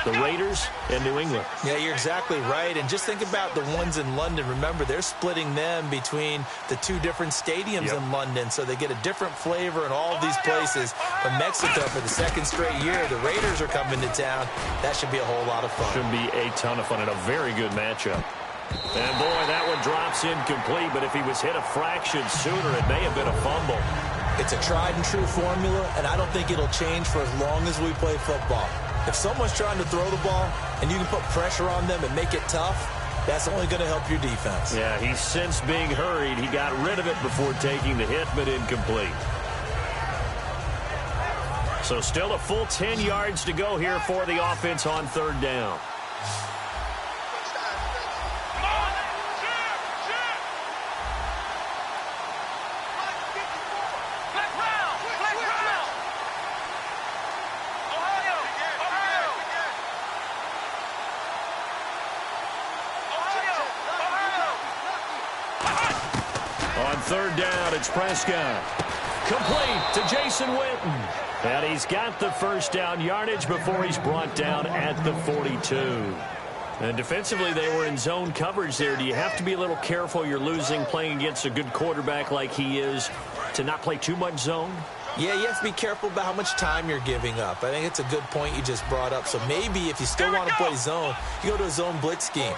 The Raiders and New England. Yeah, you're exactly right. And just think about the ones in London. Remember, they're splitting them between the 2 different stadiums in London, so they get a different flavor in all of these places. But Mexico, for the 2nd straight year, the Raiders are coming to town. That should be a whole lot of fun. Should be a ton of fun and a very good matchup. And, boy, that one drops incomplete, but if he was hit a fraction sooner, it may have been a fumble. It's a tried-and-true formula, and I don't think it'll change for as long as we play football. If someone's trying to throw the ball and you can put pressure on them and make it tough, that's only going to help your defense. Yeah, he's since being hurried. He got rid of it before taking the hit, but incomplete. So still a full 10 yards to go here for the offense on 3rd down. On 3rd down, it's Prescott. Complete to Jason Witten. And he's got the first down yardage before he's brought down at the 42. And defensively, they were in zone coverage there. Do you have to be a little careful? You're losing, playing against a good quarterback like he is, to not play too much zone? Yeah, you have to be careful about how much time you're giving up. I think it's a good point you just brought up. So maybe if you still want to play zone, you go to a zone blitz scheme.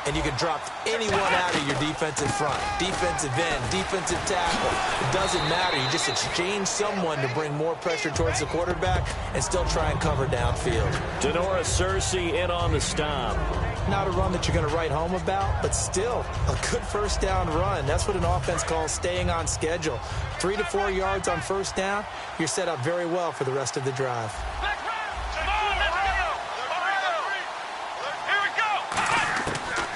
And you can drop anyone out of your defensive front, defensive end, defensive tackle. It doesn't matter. You just exchange someone to bring more pressure towards the quarterback and still try and cover downfield. Denora Cersei in on the stop. Not a run that you're going to write home about, but still a good first down run. That's what an offense calls staying on schedule. 3 to 4 yards on first down, you're set up very well for the rest of the drive.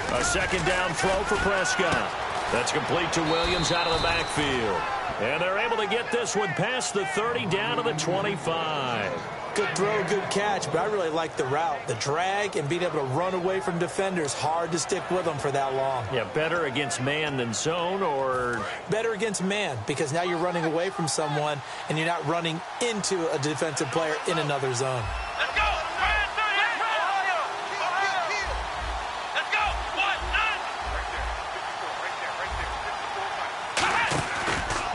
A 2nd down throw for Prescott. That's complete to Williams out of the backfield. And they're able to get this one past the 30 down to the 25. Good throw, good catch, but I really like the route. The drag and being able to run away from defenders, hard to stick with them for that long. Yeah, better against man than zone, or? Better against man, because now you're running away from someone and you're not running into a defensive player in another zone. Let's go!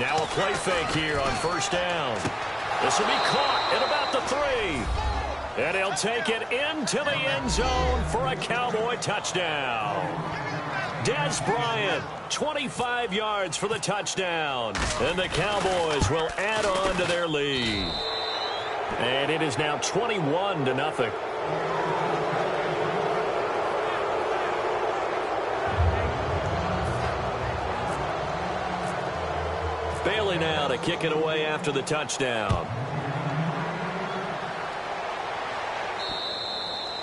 Now a play fake here on first down. This will be caught at about the 3. And he'll take it into the end zone for a Cowboy touchdown. Des Bryant, 25 yards for the touchdown. And the Cowboys will add on to their lead. And it is now 21-0. Bailey now to kick it away after the touchdown.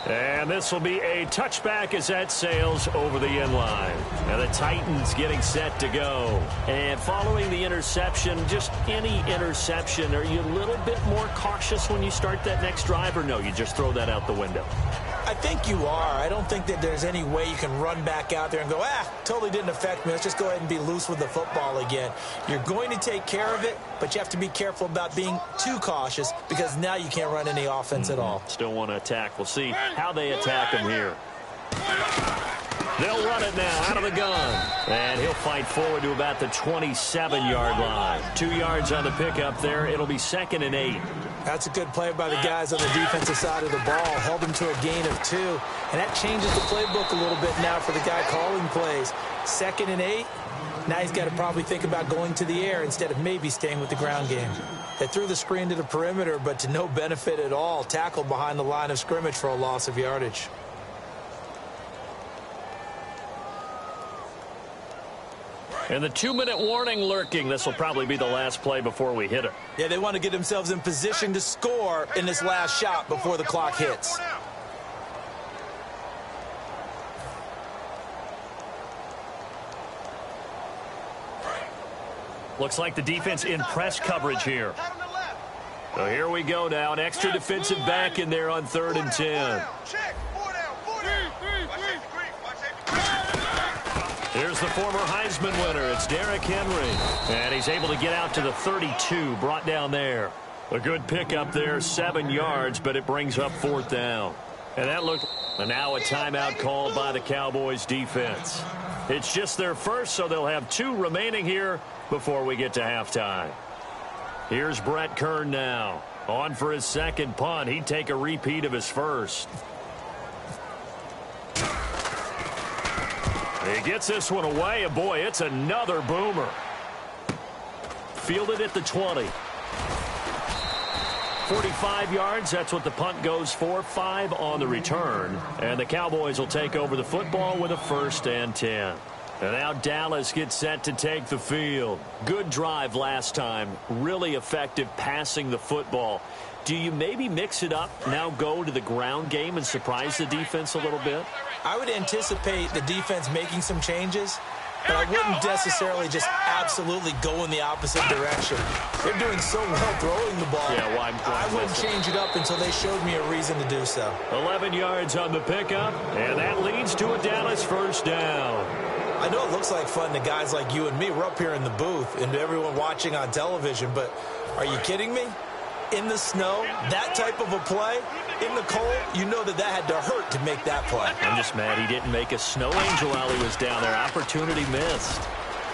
And this will be a touchback as that sails over the end line. And the Titans getting set to go. And following the interception, just any interception, are you a little bit more cautious when you start that next drive, or no, you just throw that out the window? I think you are. I don't think that there's any way you can run back out there and go, totally didn't affect me. Let's just go ahead and be loose with the football again. You're going to take care of it, but you have to be careful about being too cautious because now you can't run any offense at all. Still want to attack. We'll see how they attack him here. They'll run it now out of the gun. And he'll fight forward to about the 27-yard line. 2 yards on the pickup there. It'll be 2nd and 8. That's a good play by the guys on the defensive side of the ball. Held him to a gain of 2. And that changes the playbook a little bit now for the guy calling plays. 2nd and 8. Now he's got to probably think about going to the air instead of maybe staying with the ground game. They threw the screen to the perimeter, but to no benefit at all. Tackled behind the line of scrimmage for a loss of yardage. And the 2-minute warning lurking. This will probably be the last play before we hit it. Yeah, they want to get themselves in position to score in this last shot before the clock hits. Looks like the defense in press coverage here. So here we go now. An extra defensive back in there on 3rd and 10. Here's the former Heisman winner. It's Derrick Henry. And he's able to get out to the 32, brought down there. A good pickup there, 7 yards, but it brings up 4th down. And that looked... And now a timeout called by the Cowboys defense. It's just their first, so they'll have 2 remaining here before we get to halftime. Here's Brett Kern now. On for his 2nd punt. He'd take a repeat of his first. He gets this one away, and boy, it's another boomer. Fielded at the 20. 45 yards, that's what the punt goes for. 5 on the return. And the Cowboys will take over the football with a 1st and 10. And now Dallas gets set to take the field. Good drive last time. Really effective passing the football. Do you maybe mix it up, now go to the ground game and surprise the defense a little bit? I would anticipate the defense making some changes, but I wouldn't necessarily just absolutely go in the opposite direction. They're doing so well throwing the ball. Yeah, why I wouldn't change it up until they showed me a reason to do so. 11 yards on the pickup, and that leads to a Dallas 1st down. I know it looks like fun to guys like you and me. We're up here in the booth and everyone watching on television, but are you kidding me? In the snow, that type of a play, in the cold, you know that had to hurt to make that play. I'm just mad he didn't make a snow angel while he was down there. Opportunity missed.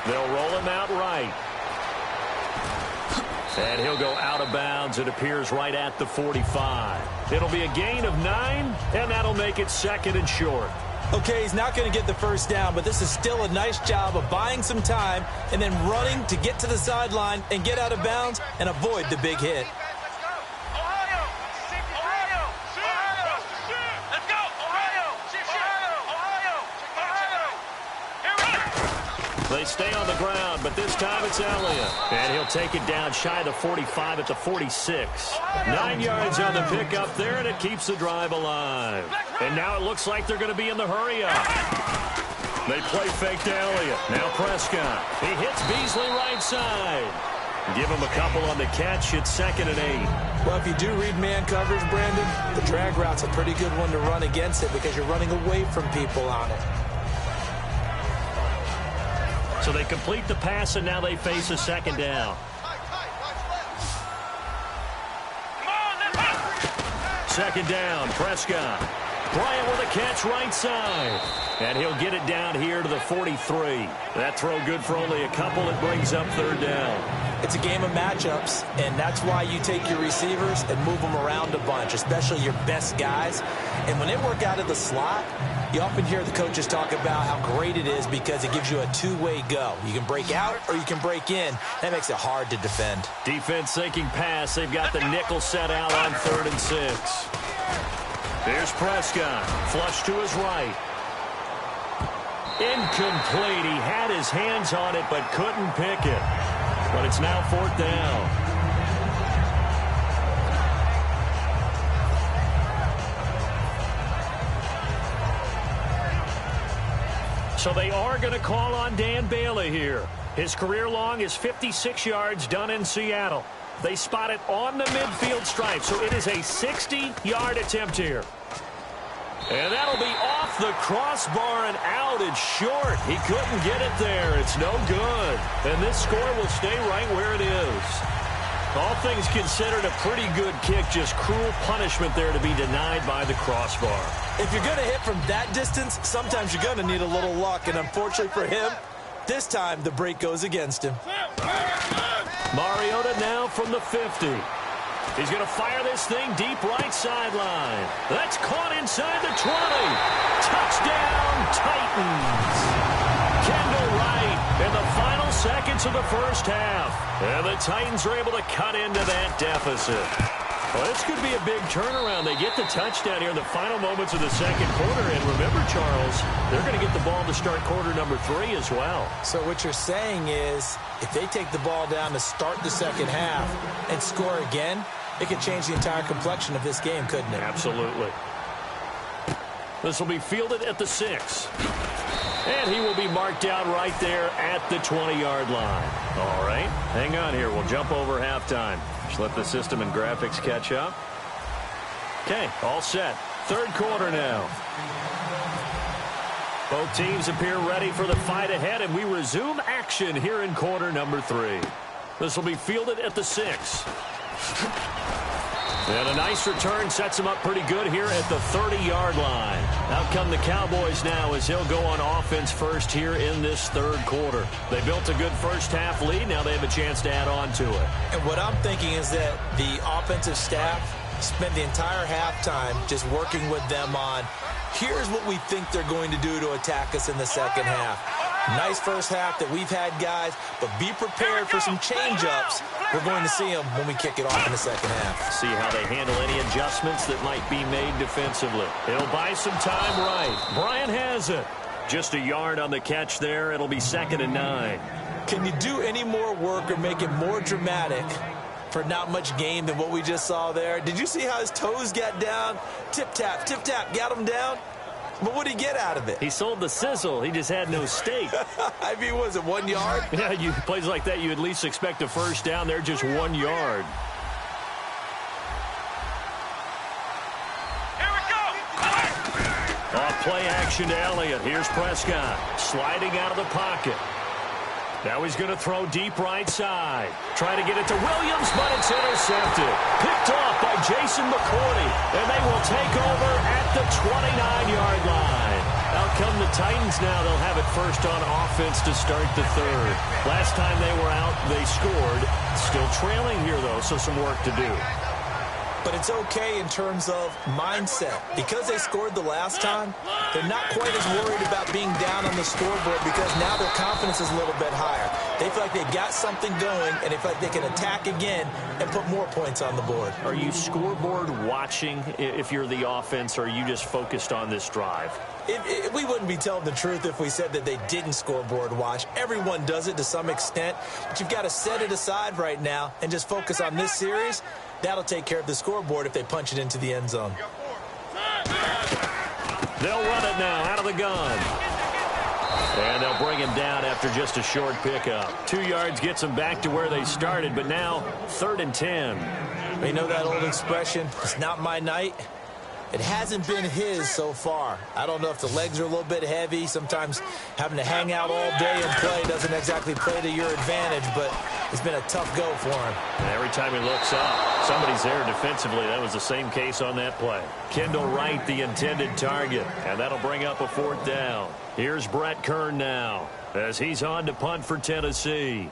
They'll roll him out right. And he'll go out of bounds. It appears right at the 45. It'll be a gain of 9, and that'll make it 2nd and short. Okay, he's not going to get the 1st down, but this is still a nice job of buying some time and then running to get to the sideline and get out of bounds and avoid the big hit. They stay on the ground, but this time it's Elliott. And he'll take it down shy of the 45 at the 46. 9 yards on the pickup there, and it keeps the drive alive. And now it looks like they're going to be in the hurry-up. They play fake to Elliott. Now Prescott. He hits Beasley right side. Give him a couple on the catch. It's 2nd and 8. Well, if you do read man coverage, Brandon, the drag route's a pretty good one to run against it because you're running away from people on it. So they complete the pass, and now they face a 2nd down. 2nd down, Prescott. Bryant with a catch right side. And he'll get it down here to the 43. That throw good for only a couple. It brings up third down. It's a game of matchups, and that's why you take your receivers and move them around a bunch, especially your best guys. And when they work out of the slot, you often hear the coaches talk about how great it is because it gives you a two-way go. You can break out or you can break in. That makes it hard to defend. Defense thinking pass. They've got the nickel set out on 3rd and 6. Here's Prescott. Flush to his right. Incomplete. He had his hands on it but couldn't pick it. But it's now 4th down. So they are going to call on Dan Bailey here. His career long is 56 yards done in Seattle. They spot it on the midfield stripe, so it is a 60-yard attempt here. And that'll be off the crossbar and out. It's short. He couldn't get it there. It's no good. And this score will stay right where it is. All things considered, a pretty good kick. Just cruel punishment there to be denied by the crossbar. If you're going to hit from that distance, sometimes you're going to need a little luck. And unfortunately for him, this time the break goes against him. Mariota now from the 50. He's going to fire this thing deep right sideline. That's caught inside the 20. Touchdown, Titans. Kendall Wright in the final seconds of the first half. And the Titans are able to cut into that deficit. Well, this could be a big turnaround. They get the touchdown here in the final moments of the second quarter. And remember, Charles, they're going to get the ball to start quarter number 3 as well. So what you're saying is if they take the ball down to start the second half and score again, it could change the entire complexion of this game, couldn't it? Absolutely. This will be fielded at the 6. And he will be marked out right there at the 20-yard line. All right, hang on here. We'll jump over halftime. Just let the system and graphics catch up. Okay, all set. Third quarter now. Both teams appear ready for the fight ahead, and we resume action here in quarter number 3. This will be fielded at the 6. And a nice return sets him up pretty good here at the 30-yard line. Out come the Cowboys now as he'll go on offense first here in this third quarter. They built a good first half lead. Now they have a chance to add on to it. And what I'm thinking is that the offensive staff spent the entire halftime just working with them on, here's what we think they're going to do to attack us in the second half. Nice first half that we've had, guys, but be prepared for some change-ups. We're going to see them when we kick it off in the second half. See how they handle any adjustments that might be made defensively. He'll buy some time right. Bryant has it. Just a yard on the catch there. It'll be 2nd and 9. Can you do any more work or make it more dramatic for not much gain than what we just saw there? Did you see how his toes got down? Tip-tap, got him down. But what did he get out of it? He sold the sizzle. He just had no steak. I mean, was it 1 yard? Yeah, plays like that, you at least expect a first down there, just 1 yard. Here we go. Off play action to Elliott. Here's Prescott sliding out of the pocket. Now he's going to throw deep right side. Trying to get it to Williams, but it's intercepted. Picked off by Jason McCourty. And they will take over at the 29-yard line. Out come the Titans now. They'll have it first on offense to start the third. Last time they were out, they scored. Still trailing here, though, so some work to do. But it's okay in terms of mindset. Because they scored the last time, they're not quite as worried about being down on the scoreboard because now their confidence is a little bit higher. They feel like they've got something going, and they feel like they can attack again and put more points on the board. Are you scoreboard watching if you're the offense, or are you just focused on this drive? We wouldn't be telling the truth if we said that they didn't scoreboard watch. Everyone does it to some extent, but you've got to set it aside right now and just focus on this series. That'll take care of the scoreboard if they punch it into the end zone. They'll run it now out of the gun. And they'll bring him down after just a short pickup. 2 yards gets them back to where they started, but now 3rd and 10. You know that old expression, it's not my night? It hasn't been his so far. I don't know if the legs are a little bit heavy. Sometimes having to hang out all day and play doesn't exactly play to your advantage, but it's been a tough go for him. And every time he looks up, somebody's there defensively. That was the same case on that play. Kendall Wright, the intended target, and that'll bring up a 4th down. Here's Brett Kern now as he's on to punt for Tennessee.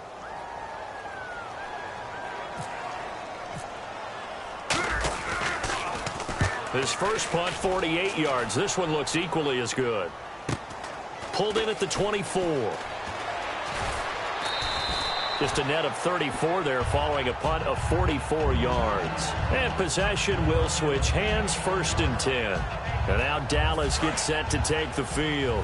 His first punt, 48 yards. This one looks equally as good. Pulled in at the 24. Just a net of 34 there following a punt of 44 yards. And possession will switch hands, 1st and 10. And now Dallas gets set to take the field.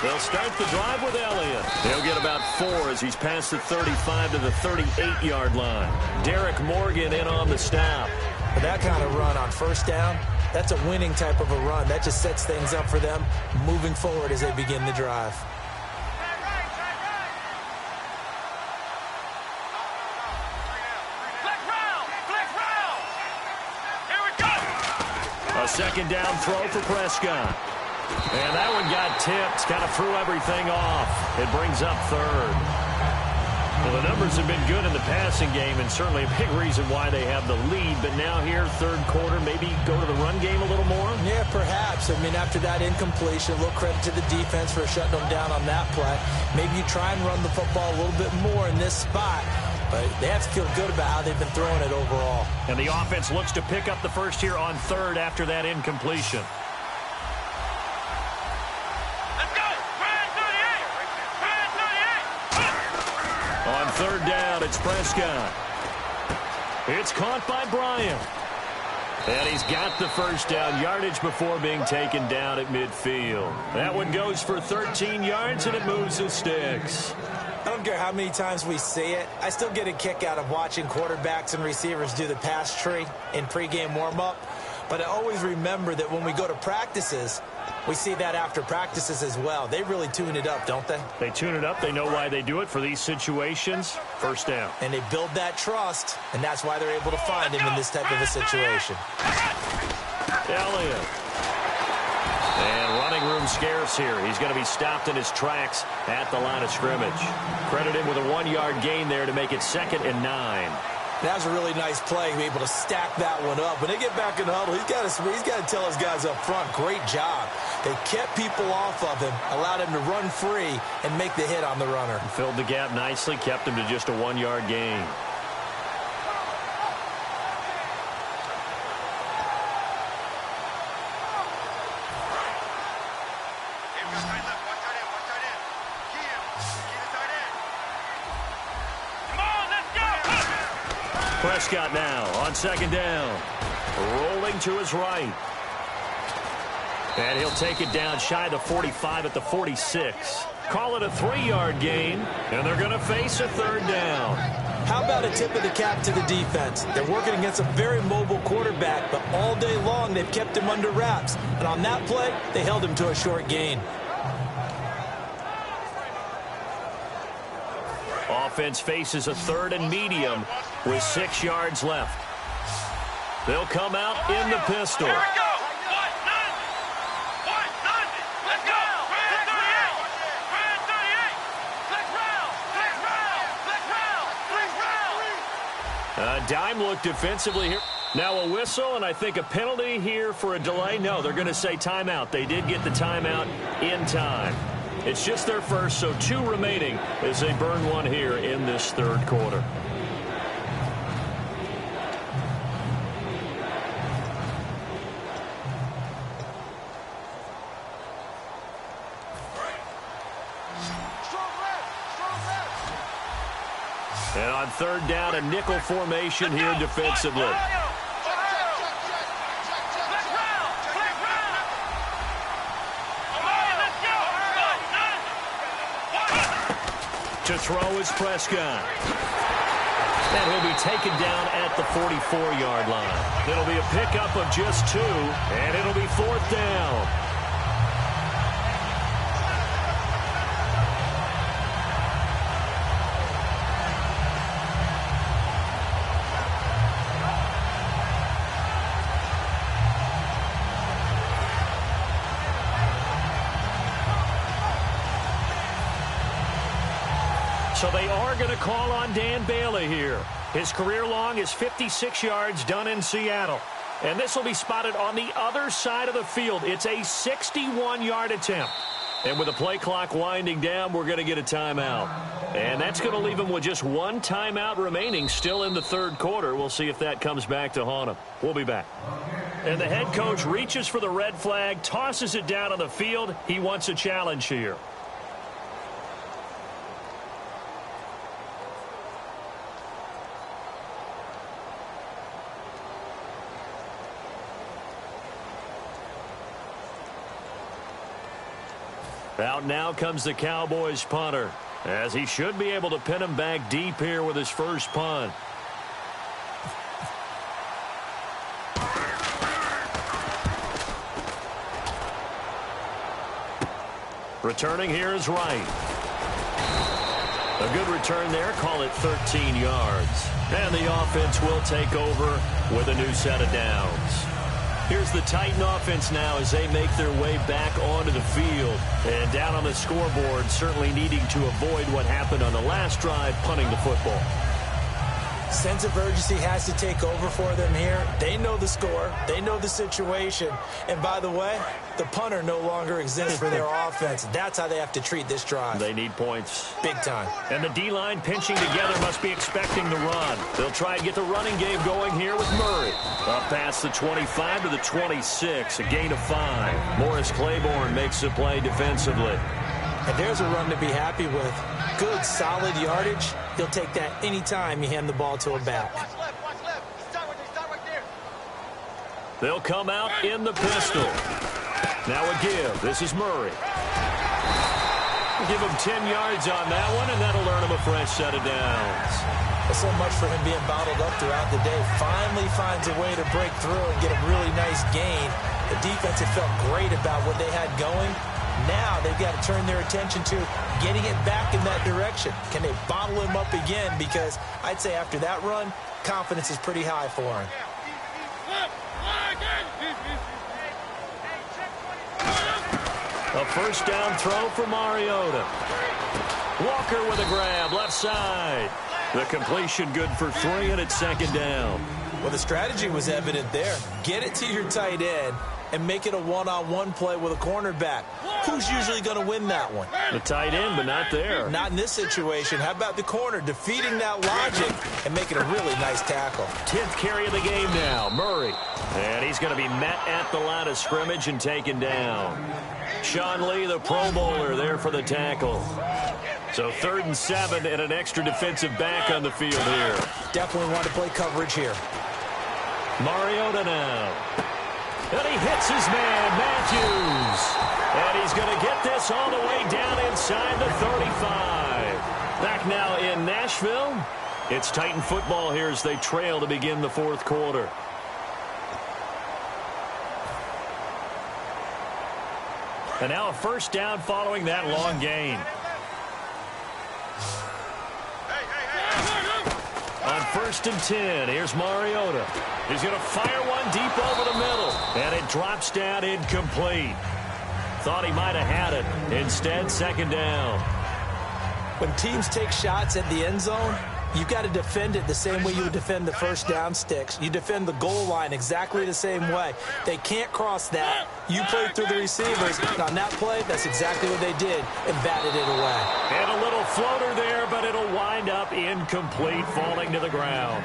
They'll start the drive with Elliott. He'll get about 4 as he's past the 35 to the 38-yard line. Derek Morgan in on the stop. For that kind of run on 1st down, that's a winning type of a run. That just sets things up for them moving forward as they begin the drive. A 2nd down throw for Prescott. And that one got tipped, kind of threw everything off. It brings up 3rd. Well, the numbers have been good in the passing game, and certainly a big reason why they have the lead. But now here, 3rd quarter, maybe go to the run game a little more? Yeah, perhaps. I mean, after that incompletion, a little credit to the defense for shutting them down on that play. Maybe you try and run the football a little bit more in this spot. But they have to feel good about how they've been throwing it overall. And the offense looks to pick up the first here on 3rd after that incompletion. On 3rd down, it's Prescott. It's caught by Bryant. And he's got the 1st down, yardage before being taken down at midfield. That one goes for 13 yards, and it moves the sticks. I don't care how many times we see it. I still get a kick out of watching quarterbacks and receivers do the pass tree in pregame warm-up. But I always remember that when we go to practices, we see that after practices as well. They really tune it up, don't they? They tune it up. They know why they do it for these situations. 1st down. And they build that trust, and that's why they're able to find him in this type of a situation. Elliott. And running room scarce here. He's going to be stopped in his tracks at the line of scrimmage. Credit him with a 1-yard gain there to make it 2nd and 9. That was a really nice play, to be able to stack that one up. When they get back in the huddle, he's got to tell his guys up front, great job. They kept people off of him, allowed him to run free and make the hit on the runner. Filled the gap nicely, kept him to just a 1-yard gain. Prescott now on 2nd down. Rolling to his right. And he'll take it down shy of the 45 at the 46. Call it a 3-yard gain, and they're going to face a 3rd down. How about a tip of the cap to the defense? They're working against a very mobile quarterback, but all day long they've kept him under wraps. And on that play, they held him to a short gain. Offense faces a 3rd and medium with 6 yards left. They'll come out in the pistol. Here we go. Let's go. Red 38. Flex round. A dime look defensively here. Now a whistle, and I think a penalty here for a delay. No, they're going to say timeout. They did get the timeout in time. It's just their first, so 2 remaining as they burn one here in this 3rd quarter. And on 3rd down, a nickel formation here defensively. To throw is Prescott. And he'll be taken down at the 44-yard line. It'll be a pickup of just 2, and it'll be 4th down. So they are going to call on Dan Bailey here. His career long is 56 yards done in Seattle. And this will be spotted on the other side of the field. It's a 61-yard attempt. And with the play clock winding down, we're going to get a timeout. And that's going to leave him with just one timeout remaining still in the third quarter. We'll see if that comes back to haunt him. We'll be back. And the head coach reaches for the red flag, tosses it down on the field. He wants a challenge here. Out now comes the Cowboys punter, as he should be able to pin him back deep here with his first punt. Returning here is Wright. A good return there, call it 13 yards. And the offense will take over with a new set of downs. Here's the Titan offense now as they make their way back onto the field. And down on the scoreboard, certainly needing to avoid what happened on the last drive, punting the football. Sense of urgency has to take over for them here. They know the score. They know the situation. And by the way, the punter no longer exists for their offense. That's how they have to treat this drive. They need points. Big time. And the D-line pinching together must be expecting the run. They'll try and get the running game going here with Murray. Up past the 25 to the 26, a gain of 5. Morris Claiborne makes the play defensively. And there's a run to be happy with. Good, solid yardage. He'll take that anytime you hand the ball to a back. They'll come out in the pistol. Now a give. This is Murray. Give him 10 yards on that one, and that'll earn him a fresh set of downs. So much for him being bottled up throughout the day. Finally finds a way to break through and get a really nice gain. The defense had felt great about what they had going. Now they've got to turn their attention to getting it back in that direction. Can they bottle him up again? Because I'd say after that run, confidence is pretty high for him. A first down throw for Mariota. Walker with a grab, left side. The completion good for 3, and it's second down. Well, the strategy was evident there. Get it to your tight end and make it a one-on-one play with a cornerback. Who's usually going to win that one? The tight end, but not there. Not in this situation. How about the corner defeating that logic and making a really nice tackle? 10th carry of the game now, Murray. And he's going to be met at the line of scrimmage and taken down. Sean Lee, the Pro Bowler, there for the tackle. So 3rd and 7 and an extra defensive back on the field here. Definitely want to play coverage here. Mariota now. And he hits his man, Matthews. And he's going to get this all the way down inside the 35. Back now in Nashville. It's Titan football here as they trail to begin the fourth quarter. And now a first down following that long gain. On 1st and 10, here's Mariota. He's going to fire one deep over the middle. And it drops down incomplete. Thought he might have had it. Instead, second down. When teams take shots at the end zone, you've got to defend it the same way you would defend the first down sticks. You defend the goal line exactly the same way. They can't cross that. You played through the receivers. And on that play, that's exactly what they did and batted it away. And a little floater there, but it'll wind up incomplete, falling to the ground.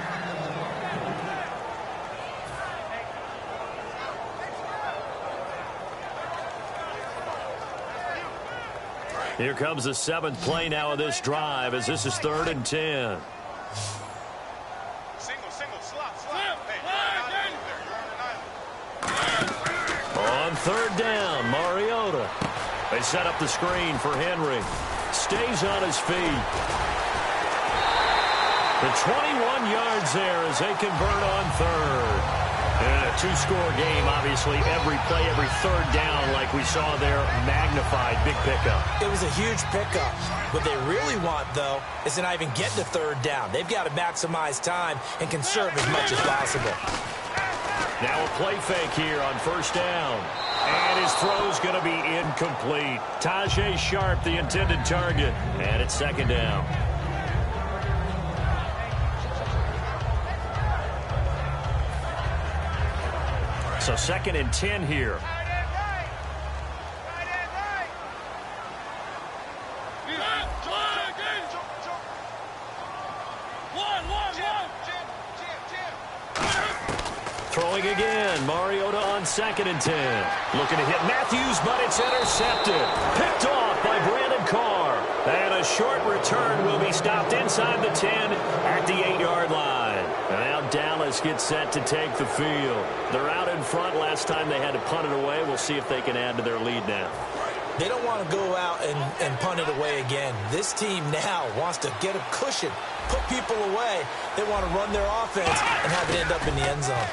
Here comes the 7th play now of this drive as this is 3rd and 10. On 3rd down, Mariota. They set up the screen for Henry. Stays on his feet. The 21 yards there as they convert on 3rd. And a 2-score game, obviously, every play, every 3rd down, like we saw there, magnified, big pickup. It was a huge pickup. What they really want, though, is to not even get to 3rd down. They've got to maximize time and conserve as much as possible. Now a play fake here on 1st down. And his throw's going to be incomplete. Tajay Sharp, the intended target. And it's 2nd down. So 2nd and 10 here. Throwing again. Mariota on 2nd and 10. Looking to hit Matthews, but it's intercepted. Picked off by Brandon Carr. And a short return will be stopped inside the 10 at the 8-yard line. And now Dallas gets set to take the field. They're out in front. Last time they had to punt it away. We'll see if they can add to their lead now. They don't want to go out and punt it away again. This team now wants to get a cushion, put people away. They want to run their offense and have it end up in the end zone.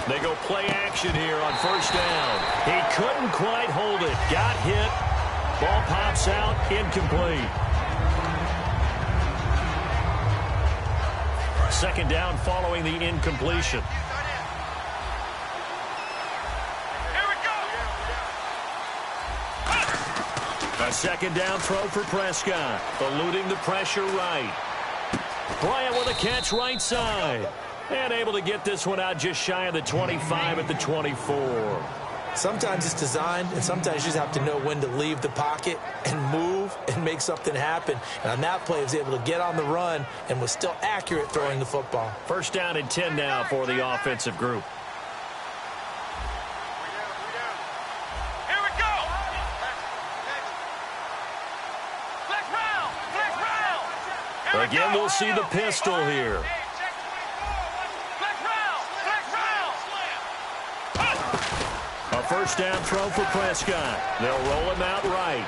They go play action here on 1st down. He couldn't quite hold it. Got hit. Ball pops out. Incomplete. 2nd down following the incompletion. A 2nd down throw for Prescott. Eluding the pressure right. Bryant with a catch right side. And able to get this one out just shy of the 25 at the 24. Sometimes it's designed, and sometimes you just have to know when to leave the pocket and move and make something happen. And on that play, he was able to get on the run and was still accurate throwing the football. 1st down and 10 now for the offensive group. Again, we'll see the pistol here. A 1st down throw for Prescott. They'll roll him out right.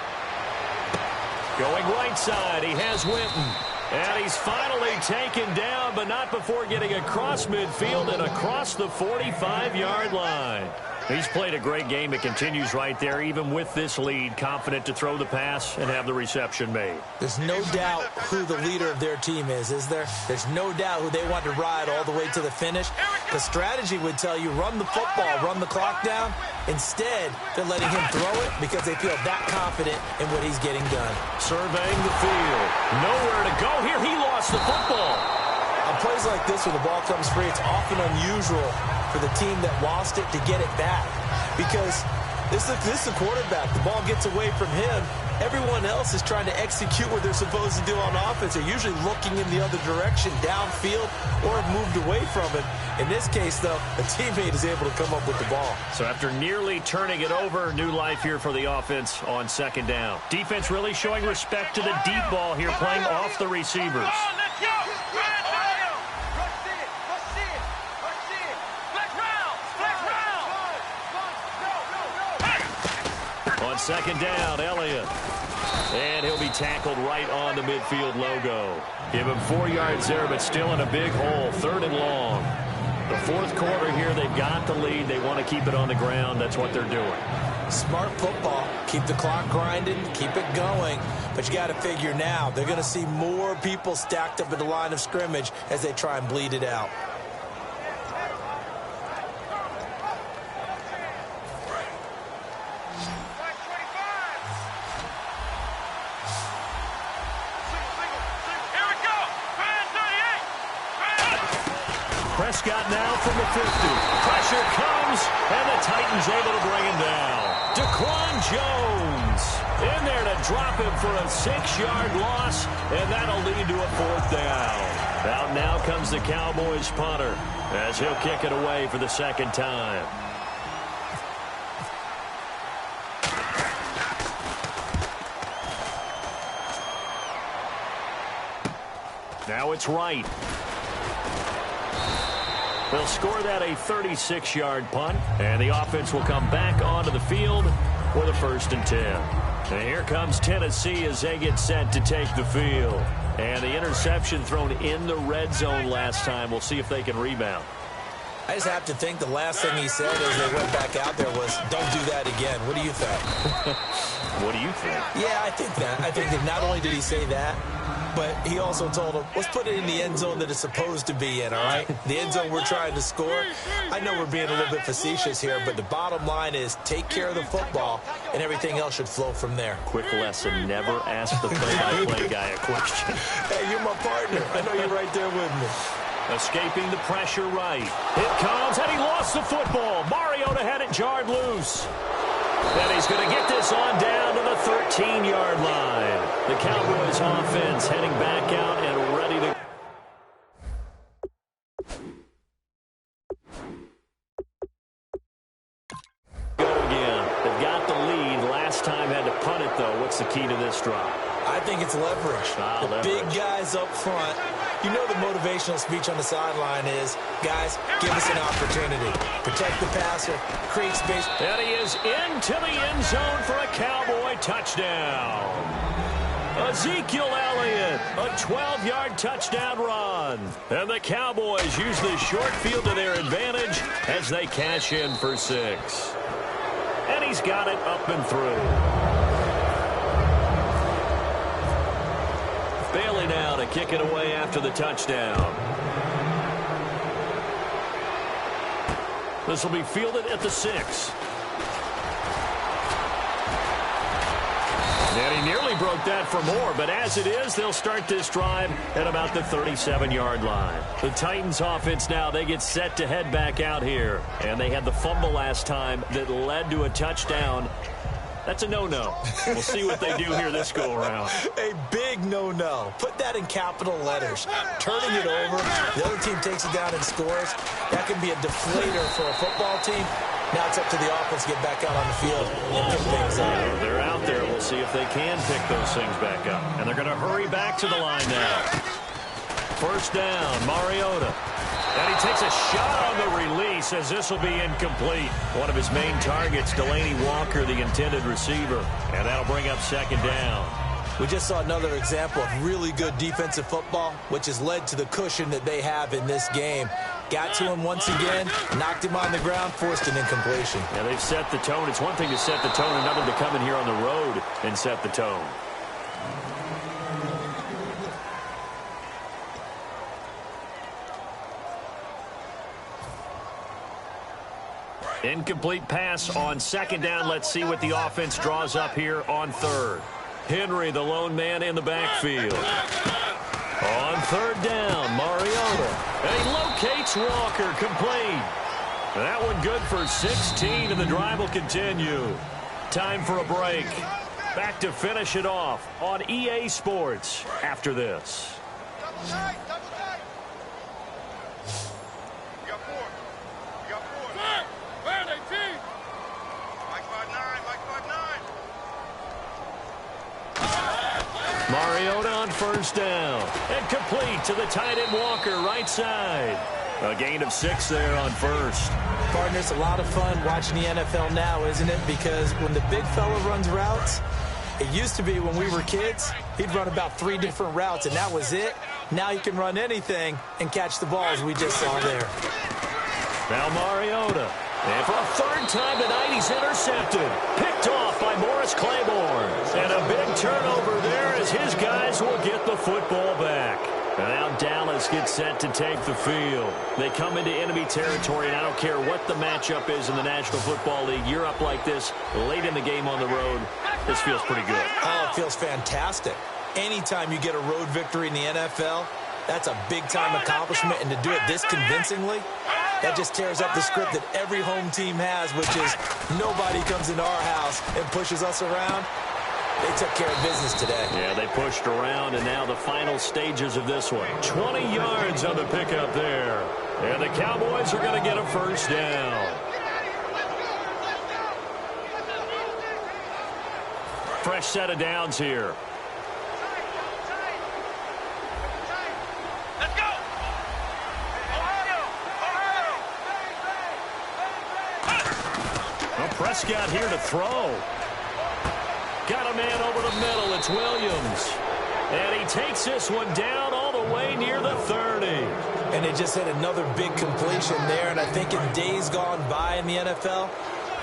Going right side, he has Winton. And he's finally taken down, but not before getting across midfield and across the 45-yard line. He's played a great game. It continues right there, even with this lead, confident to throw the pass and have the reception made. There's no doubt who the leader of their team is there? There's no doubt who they want to ride all the way to the finish. The strategy would tell you run the football, run the clock down. Instead, they're letting him throw it because they feel that confident in what he's getting done. Surveying the field. Nowhere to go here. He lost the football. On plays like this where the ball comes free, it's often unusual for the team that lost it to get it back. Because this is the quarterback. The ball gets away from him. Everyone else is trying to execute what they're supposed to do on offense. They're usually looking in the other direction, downfield, or have moved away from it. In this case, though, a teammate is able to come up with the ball. So after nearly turning it over, new life here for the offense on 2nd down. Defense really showing respect to the deep ball here, playing off the receivers. On 2nd down, Elliott. And he'll be tackled right on the midfield logo. Give him 4 yards there, but still in a big hole. 3rd and long. The 4th quarter here, they've got the lead. They want to keep it on the ground. That's what they're doing. Smart football. Keep the clock grinding. Keep it going. But you got to figure now, they're going to see more people stacked up at the line of scrimmage as they try and bleed it out. Prescott now from the 50. Pressure comes, and the Titans able to bring him down. Daquan Jones in there to drop him for a 6-yard loss, and that'll lead to a 4th down. Out now comes the Cowboys punter as he'll kick it away for the 2nd time. Now it's right. They'll score that a 36-yard punt, and the offense will come back onto the field for the 1st and 10. And here comes Tennessee as they get set to take the field. And the interception thrown in the red zone last time. We'll see if they can rebound. I just have to think the last thing he said as they went back out there was, don't do that again. What do you think? What do you think? Yeah, I think that. I think that not only did he say that, but he also told him, let's put it in the end zone that it's supposed to be in, all right? The end zone we're trying to score. I know we're being a little bit facetious here, but the bottom line is take care of the football, and everything else should flow from there. Quick lesson, never ask the play-by-play guy a question. Hey, you're my partner. I know you're right there with me. Escaping the pressure right. It comes, and he lost the football. Mariota had it jarred loose. And he's going to get this on down to the 13-yard line. The Cowboys offense heading back out and ready to go again. They've got the lead. Last time had to punt it, though. What's the key to this drive? I think it's leverage. The big guys up front. You know the motivational speech on the sideline is, guys, give us an opportunity. Protect the passer, create space. And he is into the end zone for a Cowboy touchdown. Ezekiel Elliott, a 12-yard touchdown run. And the Cowboys use the short field to their advantage as they cash in for 6. And he's got it up and through. Bailey now to kick it away after the touchdown. This will be fielded at the 6. And he nearly broke that for more, but as it is, they'll start this drive at about the 37-yard line. The Titans offense now, they get set to head back out here. And they had the fumble last time that led to a touchdown. That's a no-no. We'll see what they do here this go-around. A big no-no. Put that in capital letters. Turning it over, the other team takes it down and scores. That can be a deflator for a football team. Now it's up to the offense to get back out on the field and pick things up. They're out there. We'll see if they can pick those things back up. And they're going to hurry back to the line now. First down, Mariota. And he takes a shot on the release as this will be incomplete. One of his main targets, Delaney Walker, the intended receiver. And that'll bring up second down. We just saw another example of really good defensive football, which has led to the cushion that they have in this game. Got to him once again, knocked him on the ground, forced an incompletion. Yeah, they've set the tone. It's one thing to set the tone, another to come in here on the road and set the tone. Incomplete pass on second down. Let's see what the offense draws up here on third. Henry, the lone man in the backfield. On third down, Mariota. And he locates Walker, complete. That one good for 16, and the drive will continue. Time for a break. Back to finish it off on EA Sports after this. Mariota on first down. And complete to the tight end Walker, right side. A gain of 6 there on first. Partner, it's a lot of fun watching the NFL now, isn't it? Because when the big fella runs routes, it used to be when we were kids, he'd run about 3 different routes, and that was it. Now he can run anything and catch the balls we just saw there. Now Mariota. And for a third time tonight, he's intercepted. Picked off by Morris Claiborne. And a big turnover there as his guys will get the football back. And now Dallas gets set to take the field. They come into enemy territory, and I don't care what the matchup is in the National Football League. You're up like this late in the game on the road. This feels pretty good. Oh, it feels fantastic. Anytime you get a road victory in the NFL, that's a big-time accomplishment. And to do it this convincingly, that just tears up the script that every home team has, which is nobody comes into our house and pushes us around. They took care of business today. Yeah, they pushed around, and now the final stages of this one. 20 yards on the pickup there. And the Cowboys are going to get a first down. Fresh set of downs here. Let's go! Well, Prescott here to throw. Got a man over the middle. It's Williams. And he takes this one down all the way near the 30. And they just had another big completion there. And I think in days gone by in the NFL,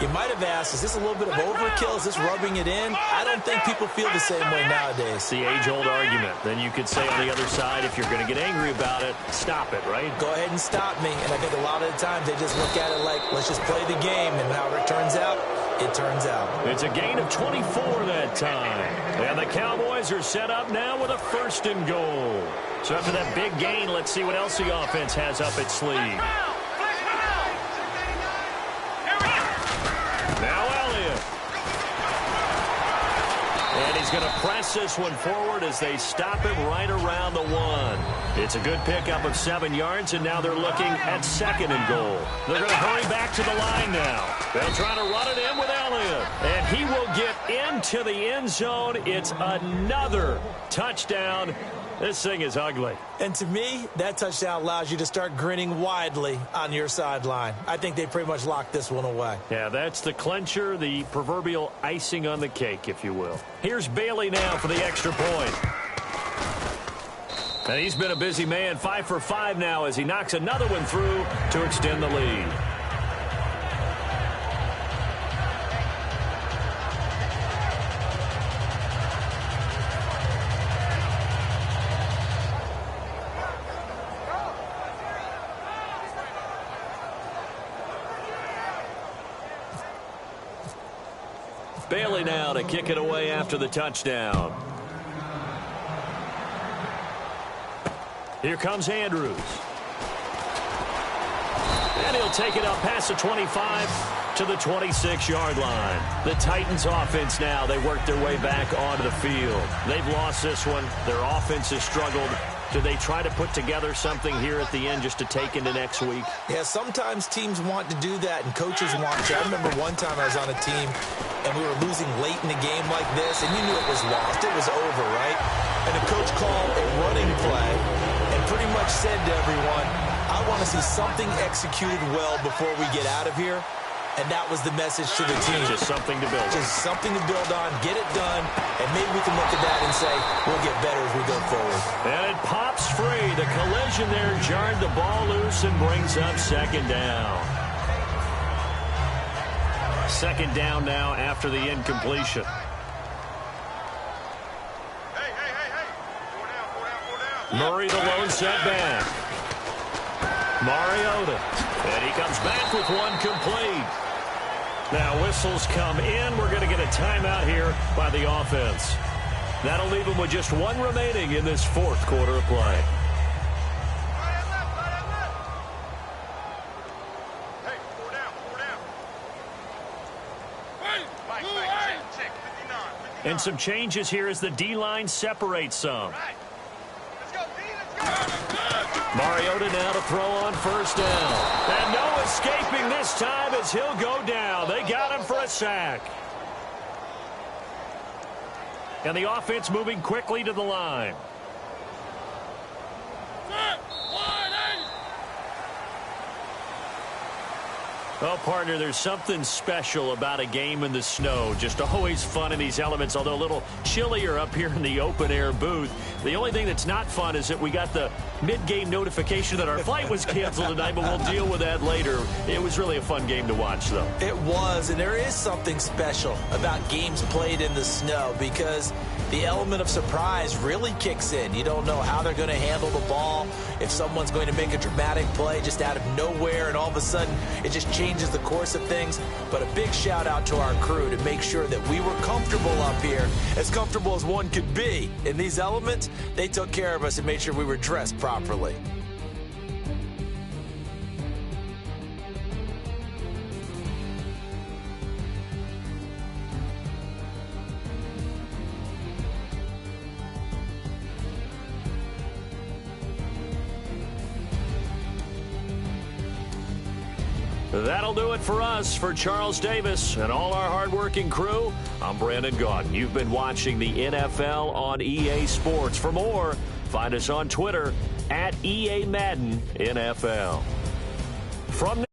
you might have asked, is this a little bit of overkill? Is this rubbing it in? I don't think people feel the same way nowadays. It's the age-old argument. Then you could say on the other side, if you're going to get angry about it, stop it, right? Go ahead and stop me. And I think a lot of the times they just look at it like, let's just play the game. And however it turns out, it turns out. It's a gain of 24 that time. And the Cowboys are set up now with a 1st and goal. So after that big gain, let's see what else the offense has up its sleeve. Now Elliott. And he's going to press this one forward as they stop him right around the 1. It's a good pickup of 7 yards, and now they're looking at 2nd and goal. They're going to hurry back to the line now. They'll try to run it in with Elliott. And he will get into the end zone. It's another touchdown. This thing is ugly. And to me, that touchdown allows you to start grinning widely on your sideline. I think they pretty much locked this one away. Yeah, that's the clincher, the proverbial icing on the cake, if you will. Here's Bailey now for the extra point. And he's been a busy man, 5 for 5 now as he knocks another one through to extend the lead. Bailey now to kick it away after the touchdown. Here comes Andrews. And he'll take it up past the 25 to the 26-yard line. The Titans offense now, they work their way back onto the field. They've lost this one. Their offense has struggled. Do they try to put together something here at the end just to take into next week? Yeah, sometimes teams want to do that, and coaches want to. I remember one time I was on a team, and we were losing late in the game like this, and you knew it was lost. It was over, right? And the coach called a running play and pretty much said to everyone, I want to see something executed well before we get out of here. And that was the message to the team. Just something to build on. Just something to build on, get it done, and maybe we can look at that and say, we'll get better as we go forward. And it pops free. The collision there jarred the ball loose and brings up 2nd down. 2nd down now after the incompletion. Murray the lone setback. Mariota. And he comes back with one complete. Now whistles come in. We're going to get a timeout here by the offense. That'll leave them with just 1 remaining in this 4th quarter of play. And some changes here as the D-line separates some. Mariota now to throw on 1st down. And no escaping this time as he'll go down. They got him for a sack. And the offense moving quickly to the line. Well, partner, there's something special about a game in the snow. Just always fun in these elements, although a little chillier up here in the open-air booth. The only thing that's not fun is that we got the mid-game notification that our flight was canceled tonight, but we'll deal with that later. It was really a fun game to watch, though. It was, and there is something special about games played in the snow because the element of surprise really kicks in. You don't know how they're going to handle the ball, if someone's going to make a dramatic play just out of nowhere, and all of a sudden it just changes the course of things. But a big shout out to our crew to make sure that we were comfortable up here, as comfortable as one could be. In these elements, they took care of us and made sure we were dressed properly. That'll do it for us. For Charles Davis and all our hardworking crew, I'm Brandon Gaudin. You've been watching the NFL on EA Sports. For more, find us on Twitter @EA Madden NFL. From